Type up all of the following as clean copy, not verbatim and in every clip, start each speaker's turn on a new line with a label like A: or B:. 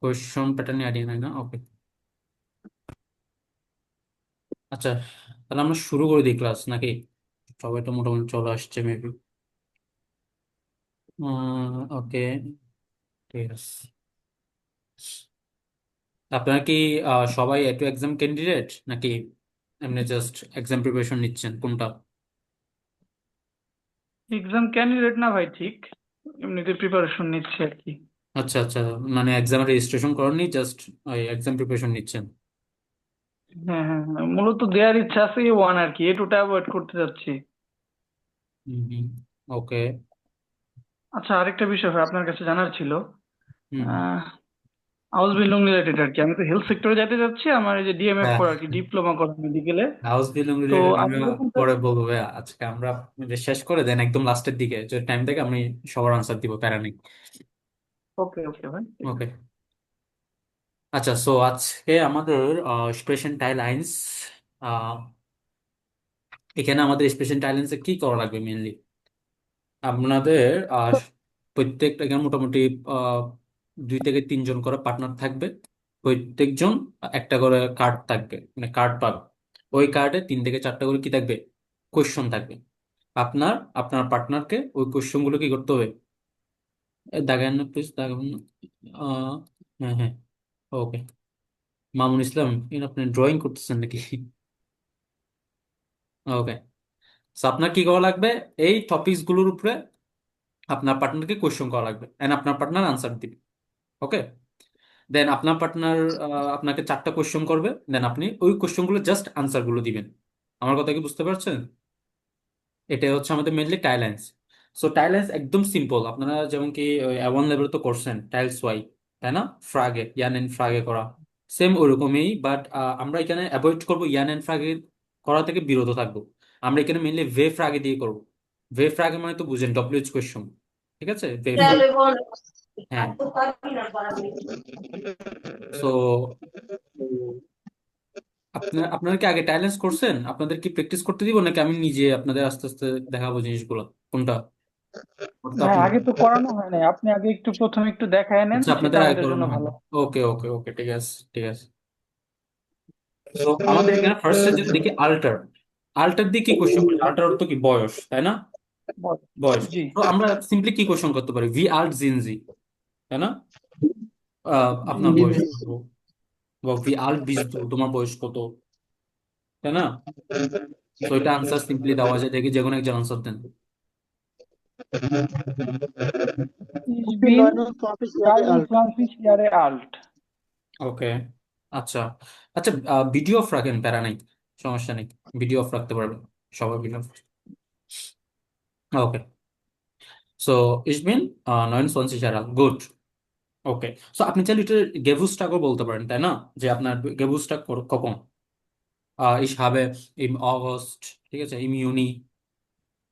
A: Question pattern idea নাই না, ওকে। আচ্ছা, তাহলে আমরা শুরু করে দিই ক্লাস নাকি? সবাই তো মোটামুটি চলে আসছে মেবি। ওকে, ঠিক আছে। আপনারা কি সবাই একটু এক্সাম ক্যান্ডিডেট নাকি এমনি জাস্ট এক্সাম প্রিপারেশন নিচ্ছেন, কোনটা?
B: এক্সাম ক্যান্ডিডেট না ভাই, ঠিক এমনিতে প্রিপারেশন নিচ্ছি আর কি।
A: আচ্ছা আচ্ছা, মানে এক্সাম রেজিস্ট্রেশন করেননি, জাস্ট এক্সাম প্রিপারেশন নিচ্ছেন।
B: হ্যাঁ হ্যাঁ হ্যাঁ, মূলত দেওয়ার ইচ্ছা আছে ওয়ান আর কি, এটুটা অ্যাভয়েড করতে যাচ্ছি।
A: হুম, ওকে।
B: আচ্ছা, আরেকটা বিষয় ভাই আপনার কাছে জানার ছিল।
A: হুম হুম,
B: আহ হাউস বিল্ডিং রিলেটেড আর কি, আমি তো হেলথ সেক্টরে যেতে চাচ্ছি, আমার এই যে ডিএমএফ
A: হ্যাঁ,
B: করা আর কি, ডিপ্লোমা করা মেডিকেলে।
A: হাউস বিল্ডিং
B: তো
A: রিলেটেড
B: আমি
A: আমরা
B: যখন
A: পরে বলবো ভাইয়া। আজকে আমরা শেষ করে দেন একদম লাস্টের দিকে যে টাইম থেকে আমি সবার আনসার দিব, প্যারা নেই।
B: ওকে ওকে ভাই, ঠিক
A: ওকে,
B: আছে।
A: আচ্ছা। সো আজকে আমাদের স্পেশাল টাইল লাইন্স, এখানে আমাদের স্পেশাল টাইল লাইন্সে কি করা লাগবে মেনলি? আপনাদের প্রত্যেকটা এখানে মোটামুটি আহ, 2 থেকে 3 জন করে পার্টনার থাকবে। প্রত্যেকজন একটা করে কার্ড থাকবে, মানে কার্ড পাবে। ওই কার্ডে 3 থেকে 4টা করে কি থাকবে, কোয়েশ্চন থাকবে। আপনার আপনার পার্টনারকে ওই কোয়েশ্চন গুলো কি করতে হবে, দাগান না প্লিজ, দাগান না। আহ, হ্যাঁ হ্যাঁ, ওকে। মামুন ইসলাম, আপনি ড্রয়িং করতেছেন নাকি? ওকে। আপনার কি করা লাগবে, এই টপিকস গুলোর উপরে আপনার পার্টনারকে কোয়েশ্চন করা লাগবে এন্ড আপনার পার্টনার আনসার দিবে। ওকে। দেন আপনার পার্টনার আপনাকে 4টা কোয়েশ্চন করবে, দেন আপনি ওই কোয়েশ্চন গুলো জাস্ট আনসার গুলো দিবেন। আমার কথা কি বুঝতে পারছেন? এটাই হচ্ছে আমাদের মেনলি টাইলাইন্স। সো টাইলাইন্স একদম সিম্পল, আপনারা যেমন কি অ্যাওয়ান লেভেল তো করছেন টাইলস ওয়াই, তাই না? ফ্রাগে, ইয়ান এন্ড ফ্রাগে করা সেম ওরকমই, বাট আমরা এখানে অ্যাভয়েড করবো ইয়ান এন্ড ফ্রাগে করা থেকে বিরত থাকবো। আমরা এখানে মেনলি ভে ফ্রাগে দিয়ে করবো। ভে ফ্রাগে মানে তো বুঝেন, ডব্লিউএইচ কোয়েশ্চন। ঠিক আছে, ভে ফ্রাগ। হ্যাঁ। সো আপনারা কি আগে টাইলেন্স করছেন? আপনাদের কি প্র্যাকটিস করতে দিব নাকি আমি নিজে আপনাদের আস্তে আস্তে দেখাবো জিনিসগুলো, কোনটা? ওটা তো
B: ভাই
A: আপনার।
B: আগে তো করানো হয় নাই, আপনি আগে একটু প্রথমে একটু দেখায় নেন,
A: আচ্ছা,
B: সেটা
A: আপনাদের আগে
B: আমাদের জন্য
A: করানো হয়।
B: ভালো।
A: ওকে ওকে ওকে, ঠিক আছে ঠিক আছে। তো আমাদের এখানে ফার্স্টে যদি দেখি আল্টার, আল্টার দিয়ে কি কোশ্চেন করি? আল্টার অর্থ কি, বয়স, তাই না?
B: বল-
A: বয়স।
B: জি।
A: তো আমরা সিম্পলি কি কোশ্চেন করতে পারি, ভি আল্ট জিনজি, তাই না? আপনার
B: জি
A: বয়স
B: ভাই।
A: কত, বা ভি আল্ট বিজদু, তোমার বয়স কত, তাই না? তো এটা আনসার সিম্পলি দেওয়া যায়, দেখি যে কোনো একজন আনসার দেন।
B: Ich
C: Ich bin
B: bin
C: 29 Jahre alt.
B: 23 Jahre alt.
A: ওকে, আচ্ছা। আচ্ছা, ভিডিও অফ রাখেন, প্যারা নাই, সমস্যা নেই। ভিডিও অফ রাখতে পারবেন, সবাই video. Okay. So ich bin 29 Jahre alt, good. Okay. So আপনি চাইলে এটা গেভুস্টাকও বলতে পারেন, তাই না? যে আপনার গেভুস্টাক কখন, ich habe im August, ঠিক আছে, im Juni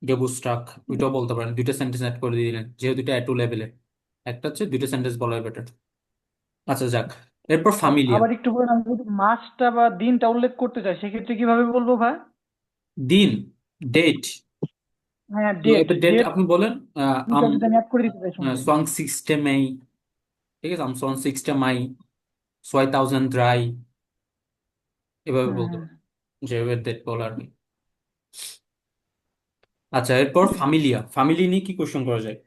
A: গেভুস্টাক, ওইটাও বলতে পারেন। দুইটা সেন্টেন্স অ্যাড করে দিয়ে দিলেন, যেহেতু এটা টু লেভেলে। একটা হচ্ছে দুইটা সেন্টেন্স বলাই বেটার। আচ্ছা যাক, এরপর ফামিলিয়া।
B: আবার একটু বলেন, আমি যদি মাসটা বা দিনটা উল্লেখ করতে চাই সেক্ষেত্রে কিভাবে বলবো ভাই?
A: দিন, ডেট।
B: হ্যাঁ,
A: তো
B: ডেট
A: এবার ডেট
B: ডেট
A: আপনি বলেন,
B: দুইটা
A: আম
B: যদি আমি অ্যাড করে দিতে চাই সঙ্গে।
A: সোয়াং 6 Mai, ঠিক আছে, আম সোয়াং 6 Mai 2003, এভাবে
B: হ্যাঁ
A: বলতে
B: হ্যাঁ।
A: হবে, যেভাবে ডেট বলার আর কি। আচ্ছা, এরপর ফামিলিয়া, ফ্যামিলি নিয়ে কি কোশ্চেন করা যায়?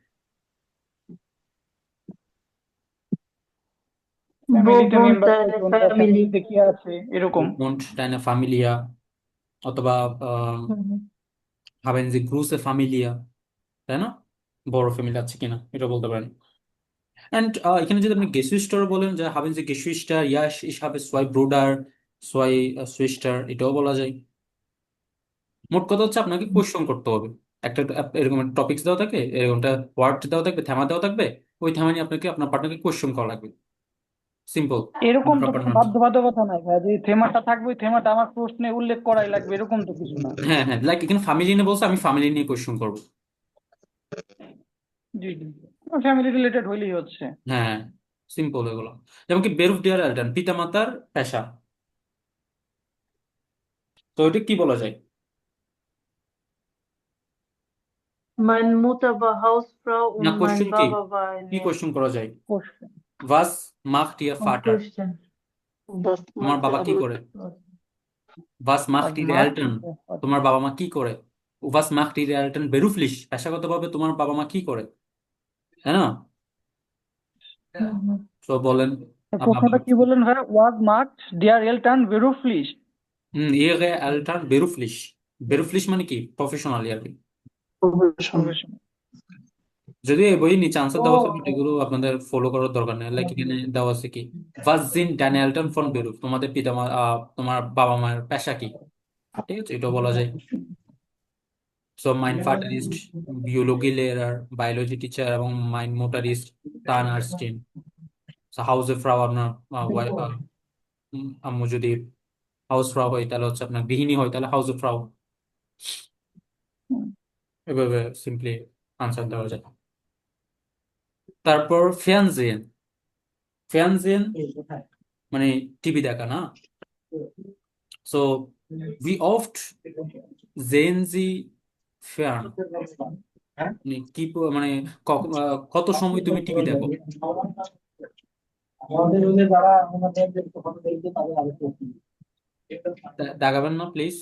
C: Wo
B: ফ্যামিলিতে
C: wohnt
B: মেম্বার
C: deine
B: কয়জন বা
C: Family?
B: ফ্যামিলিতে কি আছে এরকম।
A: উন্ট টাইনা ফ্যামিলিয়া, অথবা
B: হুম, হুম।
A: হাবেন জি গ্রুসে ফ্যামিলিয়া, তাই না? বড় ফ্যামিলি আছে কিনা এটা বলতে পারেন। অ্যান্ড এখানে যদি আপনি গেসুইস্টার বলেন, যে হাবেন জি গেসুইস্টার, ইয়াস ইস habe zwei Bruder, zwei Schwester, এটাও বলা যায়। মোট কথা হচ্ছে আপনাকে কোশ্চেন করতে হবে। একটা এরকম টপিকস দেওয়া থাকে, এরকমটা ওয়ার্ড দেওয়া থাকবে, থেমা দেওয়া থাকবে। ওই থেমা নিয়ে আপনাকে আপনার পার্টনারকে কোশ্চেন করা লাগবে, সিম্পল।
B: এরকম তো
A: আপনার
B: কোনো
A: পার্টনার।
B: বাধ্যবাধকতা নাই ভাই, যে থেমাটা থাকবে ওই থেমাটা আমার প্রশ্নে উল্লেখ করাই লাগবে, এরকম তো কিছু না।
A: হ্যাঁ হ্যাঁ, লাইক এখানে ফ্যামিলি নিয়ে বলছে, আমি ফ্যামিলি নিয়ে কোশ্চেন করবো।
B: জি জি, ফ্যামিলি রিলেটেড হইলেই হচ্ছে।
A: হ্যাঁ, সিম্পল এগুলো। যেমন কি বেরুফ ডিয়ার এল্টার, পিতা মাতার পেশা, তো এটা কি বলা যায়?
C: Meine Mutter war Hausfrau
A: না,
C: und
A: কোশ্চেন
C: mein
A: কি,
C: Papa war
A: কি
C: eine
A: কোশ্চেন করা যায়?
B: কোশ্চেন
A: ওয়াস মাখট ইয়া
C: One
A: ফাটার?
C: question. Was
A: তোমার
C: macht
A: বাবা কি
C: aber
A: করে? ওয়াস মাখট
C: was
A: yeah
C: macht
A: Elton?
C: was
A: তোমার বাবা মা কি করে? ওয়াস মাখট ইয়া এলটন বেরুফলিশ, পেশাগতভাবে তোমার বাবা মা কি করে, তাই না? তো বলেন বাবা।
B: প্রশ্নটা কি বললেন ভাই? ওয়াজ মার্কড ডিয়ার এলটন বেরুফলিশ।
A: ইয়ে এলটন বেরুফলিশ। বেরুফলিশ মানে কি? প্রফেশনালি আর কি।
C: profession?
B: প্রফেশন।
A: যদিও এই বই নিচে আনসার
B: ও
A: দেওয়া আছে, but এগুলো আপনাদের ফলো করার দরকার নেই। লাইক এখানে দেওয়া আছে কি, ওয়াস জিন ড্যানিয়েলটন ফন বেরুফ, তোমাদের তোমার বাবা মায়ের পেশা কি, ঠিক আছে, এটা বলা যায়। সো মাইন ফার্টারিস্ট, বিওলজি লেয়ারার, বায়োলজি টিচার এবং মাইন মোটারিস্ট তানার্সটিন। হাউসে ফ্রাউ আপনার আম্মু যদি হাউস ফ্রাউ হয় তাহলে হচ্ছে আপনার গৃহিণী হয় তাহলে হাউসে ফ্রাউ। এভাবে সিম্পলি আনসার দেওয়া যায়। তারপর ফিয়ানজিয়েন। ফিয়ানজিয়েন মানে টিভি দেখা না। So we oft Gen Z fan, মানে কি মানে কত সময় তুমি টিভি দেখো? দাগাবেন না প্লিজ,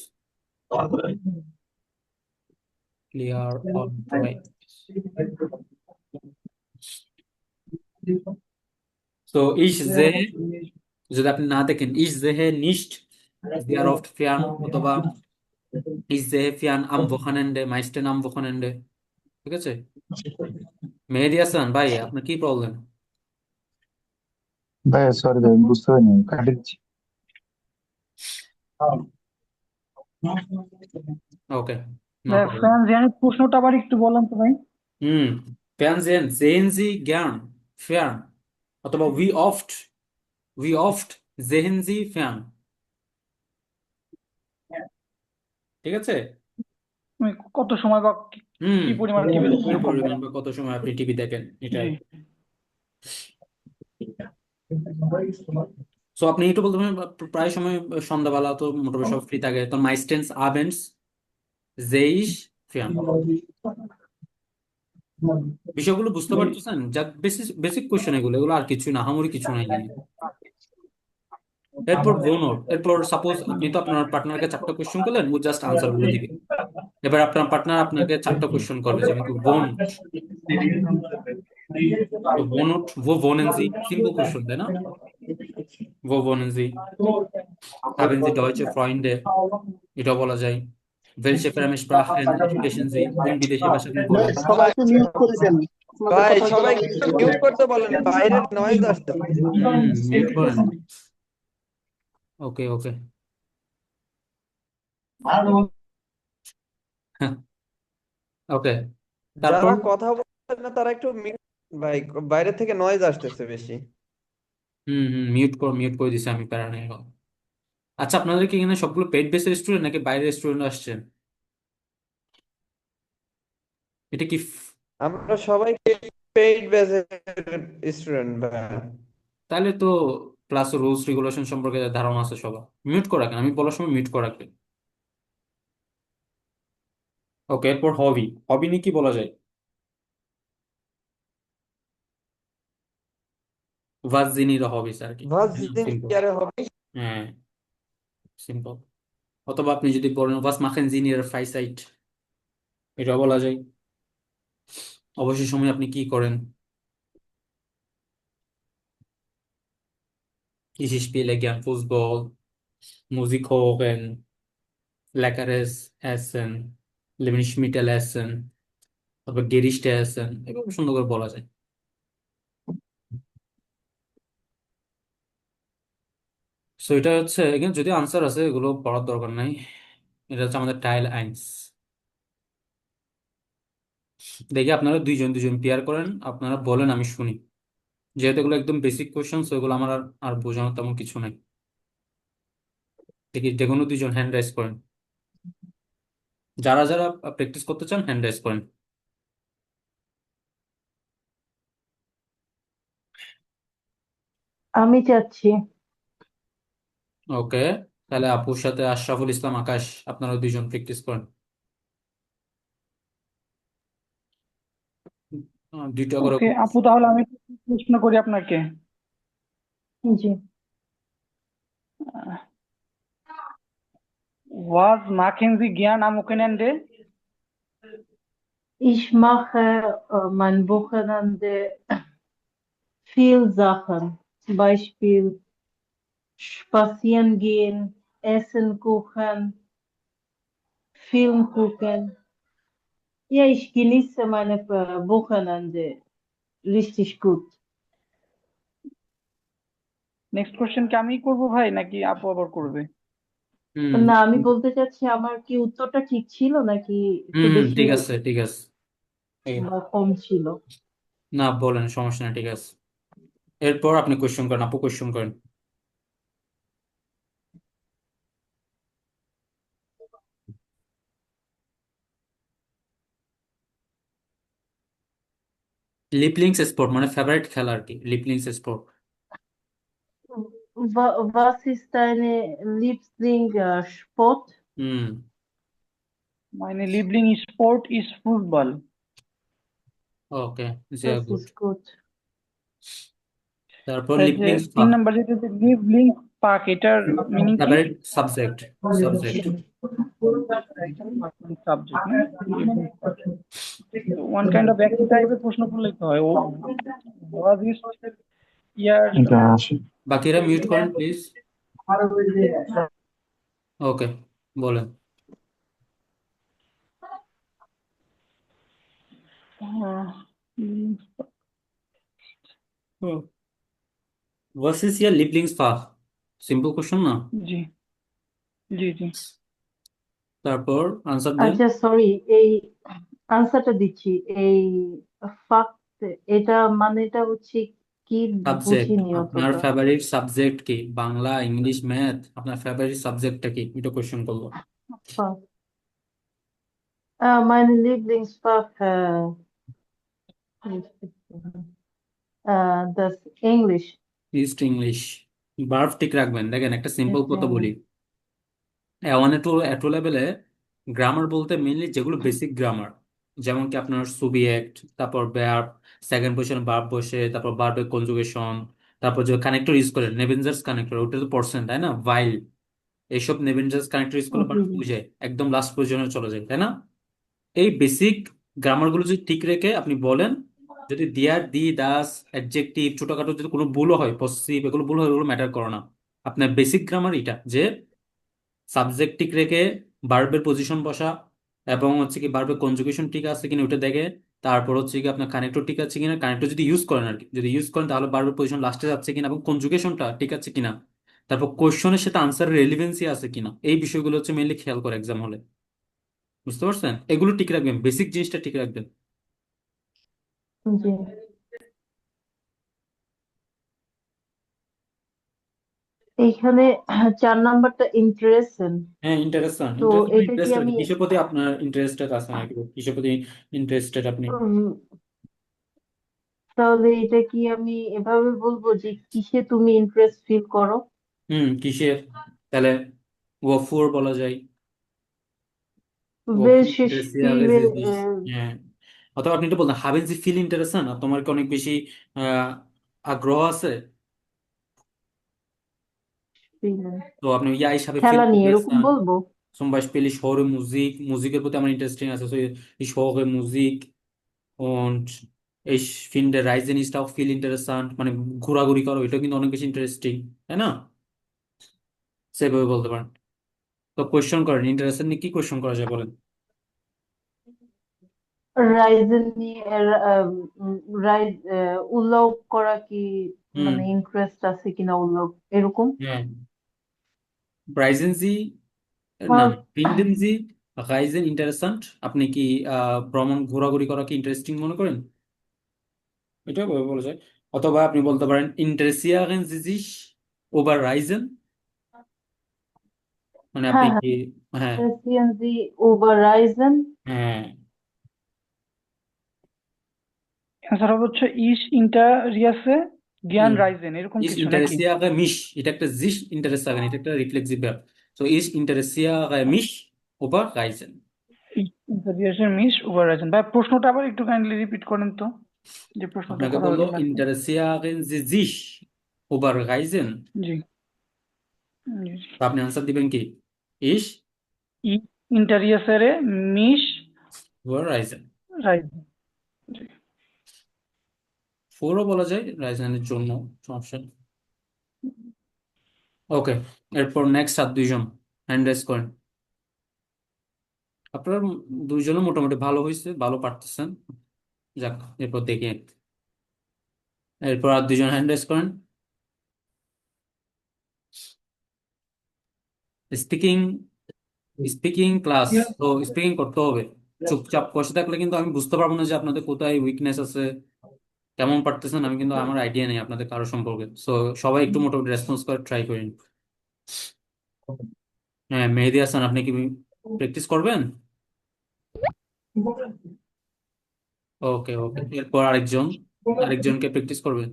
A: ক্লিয়ার অন রাইট। তো ইস জে, যদি আপনি না দেখেন, ইস জেহে নিস্ট sehr oft fern, অথবা ইস জেহে ফিয়ান আম ওখানেন্ডে মাইস্টেন আম ওখানেন্ডে, ঠিক আছে? মেহেদি হাসান ভাই, আপনার কি প্রবলেম?
D: ভাই সরি ভাই, বুঝতে পারিনি, কাটিয়ে দিচ্ছি।
A: ওকে, নো প্রবলেম।
B: ফ্রান্স জানি, প্রশ্নটা আবার একটু বলেন তো ভাই।
A: হুম, ফ্যানজেন জেন জি জ্ঞান ফ্যান, অথবা উই অফট জেহেন জি ফ্যান, ঠিক আছে?
B: মানে কত সময় বা কি
A: হুম,
B: কি পরিমাণ টিভি দেখেন
A: কি
B: এরকম।
A: পরিমাণ বা কত সময় আপনি টিভি দেখেন,
B: জি।
A: এটাই। সো আপনি একটু বলতে পারেন, প্রায় সময় সন্ধ্যাবেলা তো মোটামুটি সব ফ্রি থাকে, তো মাইস্টেন্স আবেন্ডস জেইস ফিয়ান। বিষয়গুলো বুঝতে পারতেছেন? যা বেসিক বেসিক কোশ্চেন এগুলো, এগুলো আর কিছু না, আহামরি কিছু নাই। এরপর বোনর, এরপর সাপোজ আপনি তো আপনার পার্টনারকে 4টা কোশ্চেন করলেন, ও জাস্ট আনসার গুলো দিবে। এবার আপনার পার্টনার আপনাকে 4টা কোশ্চেন করবে, যেমন কি বোন, তো বোনট वो wohnen Sie, সিম্পল কোশ্চেন তাই না? वो wohnen Sie, haben Sie deutsche Freunde, এটা বলা যায়। welche fremde Sprachen sprechen Sie, কোন বিদেশি ভাষা আপনি
E: ভাই
A: বলেন?
E: সবাইকে মিউট করে দেন, আপনাদের
F: ভাই
E: কথা
F: সবাই
E: শোনা
F: একটু মিউট করতে বলেন, বাইরের নয়েজ আসছে।
A: মিউট করেন। ওকে ওকে। ওকে, তারপর
F: যারা কথা বলছেন না তারা একটু মিউট, ভাই বাইরে থেকে নয়েজ আসতেছে বেশি।
A: মিউট করে দিছি আমি, প্যারা নেই এখন। আচ্ছা, আপনাদের কি এখানে সবগুলো পেড বেস রেস্টুরেন্ট নাকি বাইরের রেস্টুরেন্ট আসছেন? এটা কি
F: আমরা সবাই পেইড বেসের স্টুডেন্ট ভাই।
A: তাহলে তো ক্লাস রুলস রেগুলেশন সম্পর্কে ধারণা আছে সবার। মিউট করে রাখেন, আমি বলার সময় মিউট করে রাখবেন। ওকে, এরপর হবি। হবি নিয়ে কি বলা যায়? ভার্স জিনির হবিস আর কি।
F: ভাজ
A: সিম্পল।
F: জিনিয়ারে হবে।
A: হ্যাঁ, সিম্পল। অথবা আপনি যদি বলেন ভাস মাখেন জিনিয়ার ফাইসাইট, এটা বলা যায়। অবসর সময় আপনি কি করেন? Ich spiele gern Fußball, Musik hören, leckeres essen, Lebensmittel essen, তারপর গেরিস্টে essen, এগুলো সুন্দর করে বলা যায়। সো এটা হচ্ছে এখানে যদি আনসার আছে, এগুলো পড়ার দরকার নাই। এটা হচ্ছে আমাদের টাইল আইন্স। দেখি আপনারা দুইজন দুইজন পেয়ার করেন, আপনারা বলেন, আমি শুনি। যেহেতু এগুলো একদম বেসিক কোশ্চেন, সো এগুলো আমার আর বোঝানোর তেমন কিছু নাই। দেখি যে কোনো দুইজন হ্যান্ড রাইজ করেন, যারা যারা প্র্যাকটিস করতে চান হ্যান্ড রাইজ করেন।
C: আমি চাচ্ছি।
A: ওকে, তাহলে আপুর সাথে আশরাফুল ইসলাম আকাশ, আপনারা দুইজন প্র্যাকটিস করেন। দুইটা করে।
B: ওকে আপু, তাহলে আমি একটু প্রশ্ন করি আপনাকে।
C: জি।
B: Was machen Sie gern am Wochenende?
C: Ich mache mein Wochenende viel Sachen. Zum Beispiel spazieren gehen, Essen kochen, Film gucken. Ja, ich genieße meine Wochenende richtig gut.
B: Next question কি আমি করবো ভাই নাকি আপু আবার করবে?
A: হুম
C: না, আমি বলতে চাচ্ছি আমার কি উত্তরটা ঠিক ছিল নাকি একটু
A: হুম
C: বেশি
A: ঠিক আছে ঠিক আছে। ঠিক আছে।
C: বা কম ছিল?
A: না বলেন, সমস্যা নেই, ঠিক আছে। এরপর আপনি কোয়েশ্চেন করেন, আপু কোয়েশ্চেন করেন। লিপলিংস স্পোর্ট মানে ফেভারিট খেলা আর কি, লিপলিংস স্পোর্ট।
C: Was ist deine Lieblingssport?
A: হুম
B: Meine Lieblingssport ist Fußball.
A: Okay, sehr
C: Das
A: gut।
C: ist gut.
A: তারপর
B: এই যে
A: লিপলিংস
B: 3 নাম্বার যেটা লিবলিংস পাক, এটার মিনিং কি?
A: Favourite subject, subject.
B: সাবজেক্ট না? ওয়ান কাইন্ড অফ একই টাইপের প্রশ্ন করলেই তো হয়। ও what is your
D: এটা আসে।
A: বাকিরা মিউট করেন প্লিজ। ওকে, বলেন। হোয়াট ইজ ইয়ার লিপলিংস ফাক? সিম্পল কোশ্চেন না?
B: জি জি জি
A: তারপর আনসার দেন।
C: আচ্ছা, সরি, এই আনসারটা দিচ্ছি। এই ফাক্ট, এটা মানেটা হচ্ছে কি?
A: সাবজেক্ট,
C: বুঝিনি
A: আপনার
C: অতটা।
A: ফেভারিট সাবজেক্ট কি? বাংলা, ইংলিশ, ম্যাথ, আপনার ফেভারিট সাবজেক্টটা কি? এটা কোশ্চেন করবো।
C: Fach. Meine Lieblingsfach, das Englisch.
A: East English. Verb ঠিক রাখবেন। দেখেন একটা সিম্পল
C: Ist
A: কথা বলি,
C: Englisch.
A: এ1 এ2 লেভেলে গ্রামার বলতে মেইনলি যেগুলো বেসিক গ্রামার, যেমন কি আপনার সুবিজেক্ট, তারপর ভার্ব, সেকেন্ড পজিশনে ভার্ব বসে, তারপর ভার্বের কনজুগেশন, তারপর যে কানেক্টর ইউজ করে নেভেনজার্স কানেক্টর, ওটা তো পড়ছেন তাই না? ভাইল, এইসব নেভেনজার্স কানেক্টর ইউজ করলে বাট
C: জি, জি।
A: বুঝে একদম লাস্ট পজিশনে চলে যায়, তাই না? এই বেসিক গ্রামারগুলো যদি ঠিক রেখে আপনি বলেন, যদি দিয়ার, দি, দাস, অ্যাডজেক্টিভ, ছোটখাটো যদি কোনো ভুলও হয়, পসেসিভ, এগুলো ভুল হয়, এগুলো ম্যাটার করে না। আপনার বেসিক গ্রামার এটা যে সাবজেক্ট ঠিক রেখে ভার্বের পজিশন বসা, এবং হচ্ছে কি ভার্বের কনজুগেশন ঠিক আছে কিনা ওটা দেখে, তারপর হচ্ছে কি আপনার কানেক্টর ঠিক আছে কিনা, কানেক্টর যদি ইউজ করেন আর কি, যদি ইউজ করেন তাহলে ভার্বের পজিশন লাস্টে যাচ্ছে কিনা এবং কনজুগেশনটা ঠিক আছে কিনা, তারপর কোশ্চেনের সাথে আনসারের রেলিভেন্সি আছে কিনা, এই বিষয়গুলো হচ্ছে মেইনলি খেয়াল করে এক্সাম হলে। বুঝতে পারছেন? এগুলো ঠিক রাখবেন, বেসিক জিনিসটা ঠিক রাখবেন।
C: জি। এইখানে 4 নাম্বারটা ইন্টারেস্টেড।
A: হ্যাঁ, ইন্টারেস্টিং,
C: তো এটা কি
A: ইন্টারেস্টেড
C: আমি
A: কিসের প্রতি আপনার ইন্টারেস্টেড আছে নাকি, কিসের প্রতি ইন্টারেস্টেড আপনি?
C: উম, তাহলে এটা কি আমি এভাবে বলবো যে কিসে তুমি ইন্টারেস্ট ফিল করো?
A: কিসের? তাহলে ওয়াফুর বলা যায়, ওয়াফুর
C: Welches
A: ইন্টারেস্টিং
C: Spiele,
A: জিনিস। হ্যাঁ, অথবা আপনি এটা বলতেন হাবেন জি ফিল ইন্টারেস্টেড, তোমার কি অনেক বেশি আহ আগ্রহ আছে,
C: Spiele,
A: তো আপনি ইয়া হিসাবে ফিল
C: খেলা নিয়ে এরকম
A: ইন্টারেস্টেড।
C: বলবো?
A: zum Beispiel ich höre Musik, মুজিকের প্রতি আমার ইন্টারেস্টিং আছে, so ich höre Musik und ich finde Reisen ist auch viel interessant, মানে ঘোরাঘুরি করো এটা কিন্তু অনেক বেশি ইন্টারেস্টিং, তাই না? সেভাবে বলতে পারেন। তো কোয়েশ্চেন করেন, ইন্টারেস্টেড নিয়ে কি কোয়েশ্চেন করা যায় বলেন।
C: রাইজেন নিয়ে রাইজ উল্লেখ করা কি,
A: হুম
C: মানে ইন্টারেস্ট আছে কিনা উল্লেখ এরকম?
A: হ্যাঁ, ব্রাইজেন জি, না,
C: আর
A: ফিন্ডেন জি রাইজেন ইন্টারেস্টেন্ট, আপনি কি ভ্রমণ ঘোরাঘুরি করা কি ইন্টারেস্টিং মনে করেন? এটা বলা যায়। অথবা আপনি বলতে পারেন ইন্টারেসিয়ারেন Sie sich über Reisen, মানে আপনি
C: হ্যাঁ, হ্যাঁ,
A: কি, হ্যাঁ
C: interessieren Sie über Reisen?
A: হ্যাঁ
B: অ্যান্সার হবে হচ্ছে ইস ইন্টারিয়াসে জ্ঞান
A: হুম
B: রাইজেন, এরকম
A: ইস
B: কিছু নাকি?
A: ইন্টারেসিয়ারে মিশ, এটা একটা জিস ইন্টারেসাগেন, এটা একটা রিফ্লেক্সিভ ভার্ব। সো ইস ইন্টারেসিয়ারে মিশ über Reisen।
B: ইন্টারিয়াসের মিস ওভার রাইজেন। ভাই প্রশ্নটা আবার একটু কাইন্ডলি রিপিট করেন তো, যে প্রশ্নটা
A: আপনাকে
B: করা
A: বললো
B: হলো লাস্টে।
A: ইন্টারেসিয়ারেন Sie sich ওভাররাইজেন।
B: জি জি
A: তো আপনি আনসার দিবেন কি? ইস
B: ইন্টারিয়াসেরে মিশ
A: ওভাররাইজেন।
B: রাইজ জি।
A: ফোরও বলা যায় রাইজেনের জন্য, সমস্যা নেই। ওকে, এরপর নেক্সট আর দুইজন হ্যান্ড রেজ করেন। আপনার দুইজনে মোটামুটি ভালো হয়েছে, ভালো পারতেছেন। যাক, এরপর দেখি। এরপর আর দুইজন হ্যান্ড রেজ করেন। স্পিকিং, স্পিকিং ক্লাস, তো স্পিকিং করতে হবে। চুপচাপ বসে থাকলে কিন্তু আমি বুঝতে পারবো না যে আপনাদের কোথায় উইকনেস আছে, কেমন পারতেছেন। আমি কিন্তু আমার আইডিয়া নেই আপনাদের কারো সম্পর্কে। সো সবাই একটু মোটামুটি রেসপন্স করে ট্রাই করেন। হ্যাঁ, মেহেদী হাসান, আপনি কি প্র্যাকটিস করবেন? ওকে ওকে, এরপর আরেকজন, আরেকজনকে প্র্যাকটিস করবেন।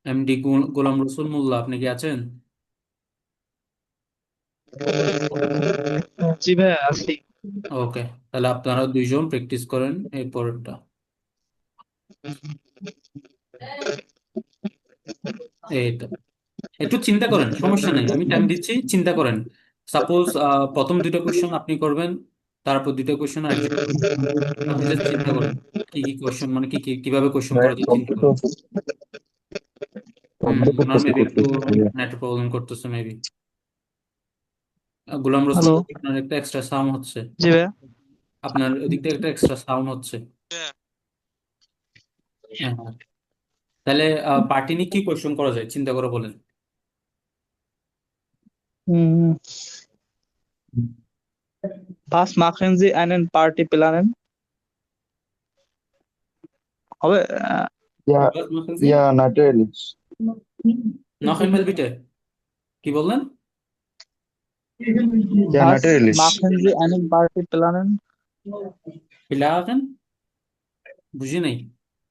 A: এমডি গোলাম রসুল মোল্লা, আপনি কি আছেন?
E: জি ভাই আছি।
A: ওকে, তাহলে আপনারা দুইজন প্র্যাকটিস করেন এরপরটা। এই তো, একটু চিন্তা করেন, সমস্যা নেই, আমি টাইম দিচ্ছি, চিন্তা করেন। সাপোজ প্রথম দুইটা কোয়েশ্চেন আপনি করবেন, তারপর দুইটা কোয়েশ্চেন আরেকজন করবেন। আপনি জাস্ট চিন্তা করেন কি কি কোয়েশ্চেন, মানে কি কি কিভাবে কোয়েশ্চেন
D: ভাই
A: করা যায় চিন্তা করেন।
D: কম্পিউটার
A: ওনার
D: করতেছি
A: মেবি একটু
D: করতেছি।
A: নেট প্রবলেম করতেছে মেবি। গোলাম রসুল,
E: হ্যালো।
A: আপনার একটা এক্সট্রা সাউন্ড হচ্ছে,
E: জি ভাই।
A: আপনার ওদিক থেকে একটা এক্সট্রা সাউন্ড হচ্ছে। হ্যাঁ হ্যাঁ। তাহলে পার্টি নিয়ে কি কোয়েশ্চেন করা যায় চিন্তা করে বলেন।
E: হুম, was machen Sie einen Partyplanen? হবে
D: ইয়া
A: বাস মাখানজি,
D: ইয়া নাটালিস
A: noch einmal bitte, কি বললেন?
D: ইয়া
E: was
D: নাটালিস
E: machen Sie einen Partyplanen?
A: Plan, বুঝি নাই।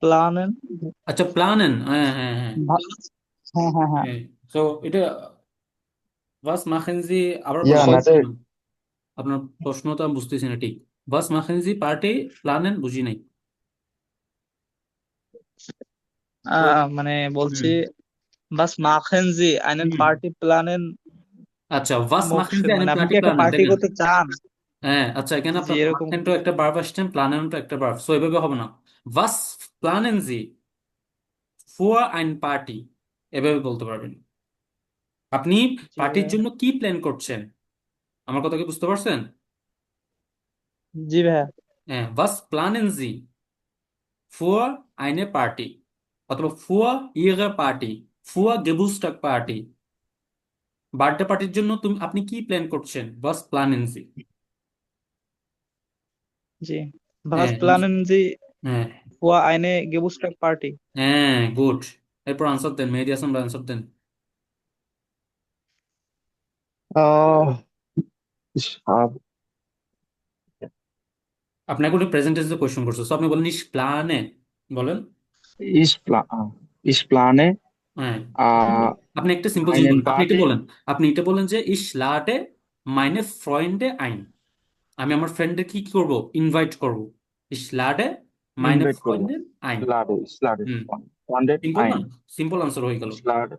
E: Planen?
A: আচ্ছা, প্লানেন, হ্যাঁ হ্যাঁ হ্যাঁ
E: ভা- হ্যাঁ হ্যাঁ হ্যাঁ।
A: হ্যাঁ। তো এটা was machen Sie, আবার
D: ইয়া
A: বলেন,
D: নাটাল
A: আপনার প্রশ্নটা আমি বুঝতেছি না ঠিক। was machen Sie পার্টি প্লানেন, বুঝি নাই। তো
E: মানে বলছি
A: হুম
E: was machen Sie einen
A: hmm
E: Partyplanen?
A: আচ্ছা, was machen Sie
E: মানে
A: einen
E: আপনি
A: পার্টি
E: কি একটা
A: প্লানেন, তাই
E: পার্টি
A: না?
E: করতে চান?
A: হ্যাঁ, আচ্ছা, এখানে
E: জি
A: আপনার
E: এরকম।
A: মাখেন তো একটা ভার্ব আসছেন, প্লানেন তো একটা ভার্ব, সো এভাবে হবে না। was planen Sie für ein Party, এভাবে বলতে পারবেন। আপনি
E: জি
A: পার্টির
E: ভাই।
A: জন্য কি প্ল্যান করছেন, আমার কথা কি বুঝতে পারছেন?
E: জি ভাই।
A: হ্যাঁ, was planen Sie für eine Party, অথবা für Ihre Party, für Geburtstag Party, birthday পার্টির জন্য আপনি কি প্ল্যান করছেন, was planen Sie।
E: G was
A: হ্যাঁ
E: planen Sie
A: হ্যাঁ
E: für eine Geburtstagsparty?
A: হ্যাঁ, গুড। এরপর আনসার দেন, মেহেদী হাসান ভাই, আনসার দেন।
D: আহ ইস,
A: আপনাকে কোনো প্রেজেন্ট টেন্সে কোয়েশ্চেন করছে, সো আপনি বলেন ইস প্ল্যানে, বলেন।
D: ich pla ich plane
A: হ্যাঁ, আপনি আপনি একটা সিম্পল জিনিস
D: einen
A: বলেন, আপনি এটা
D: Party
A: বলেন, আপনি এটা বলেন যে ইস লাটে মাইনে ফ্রয়েন্ডে আইন, আমি আমার ফ্রেন্ডদের কি করব, ইনভাইট করব। Ich lade meine
D: invite করব
A: Freundin ein।
D: ich lade
A: হুম,
D: wanted
A: সিম্পল না?
D: ein
A: সিম্পল আনসার হয়ে গেল।
D: ich lade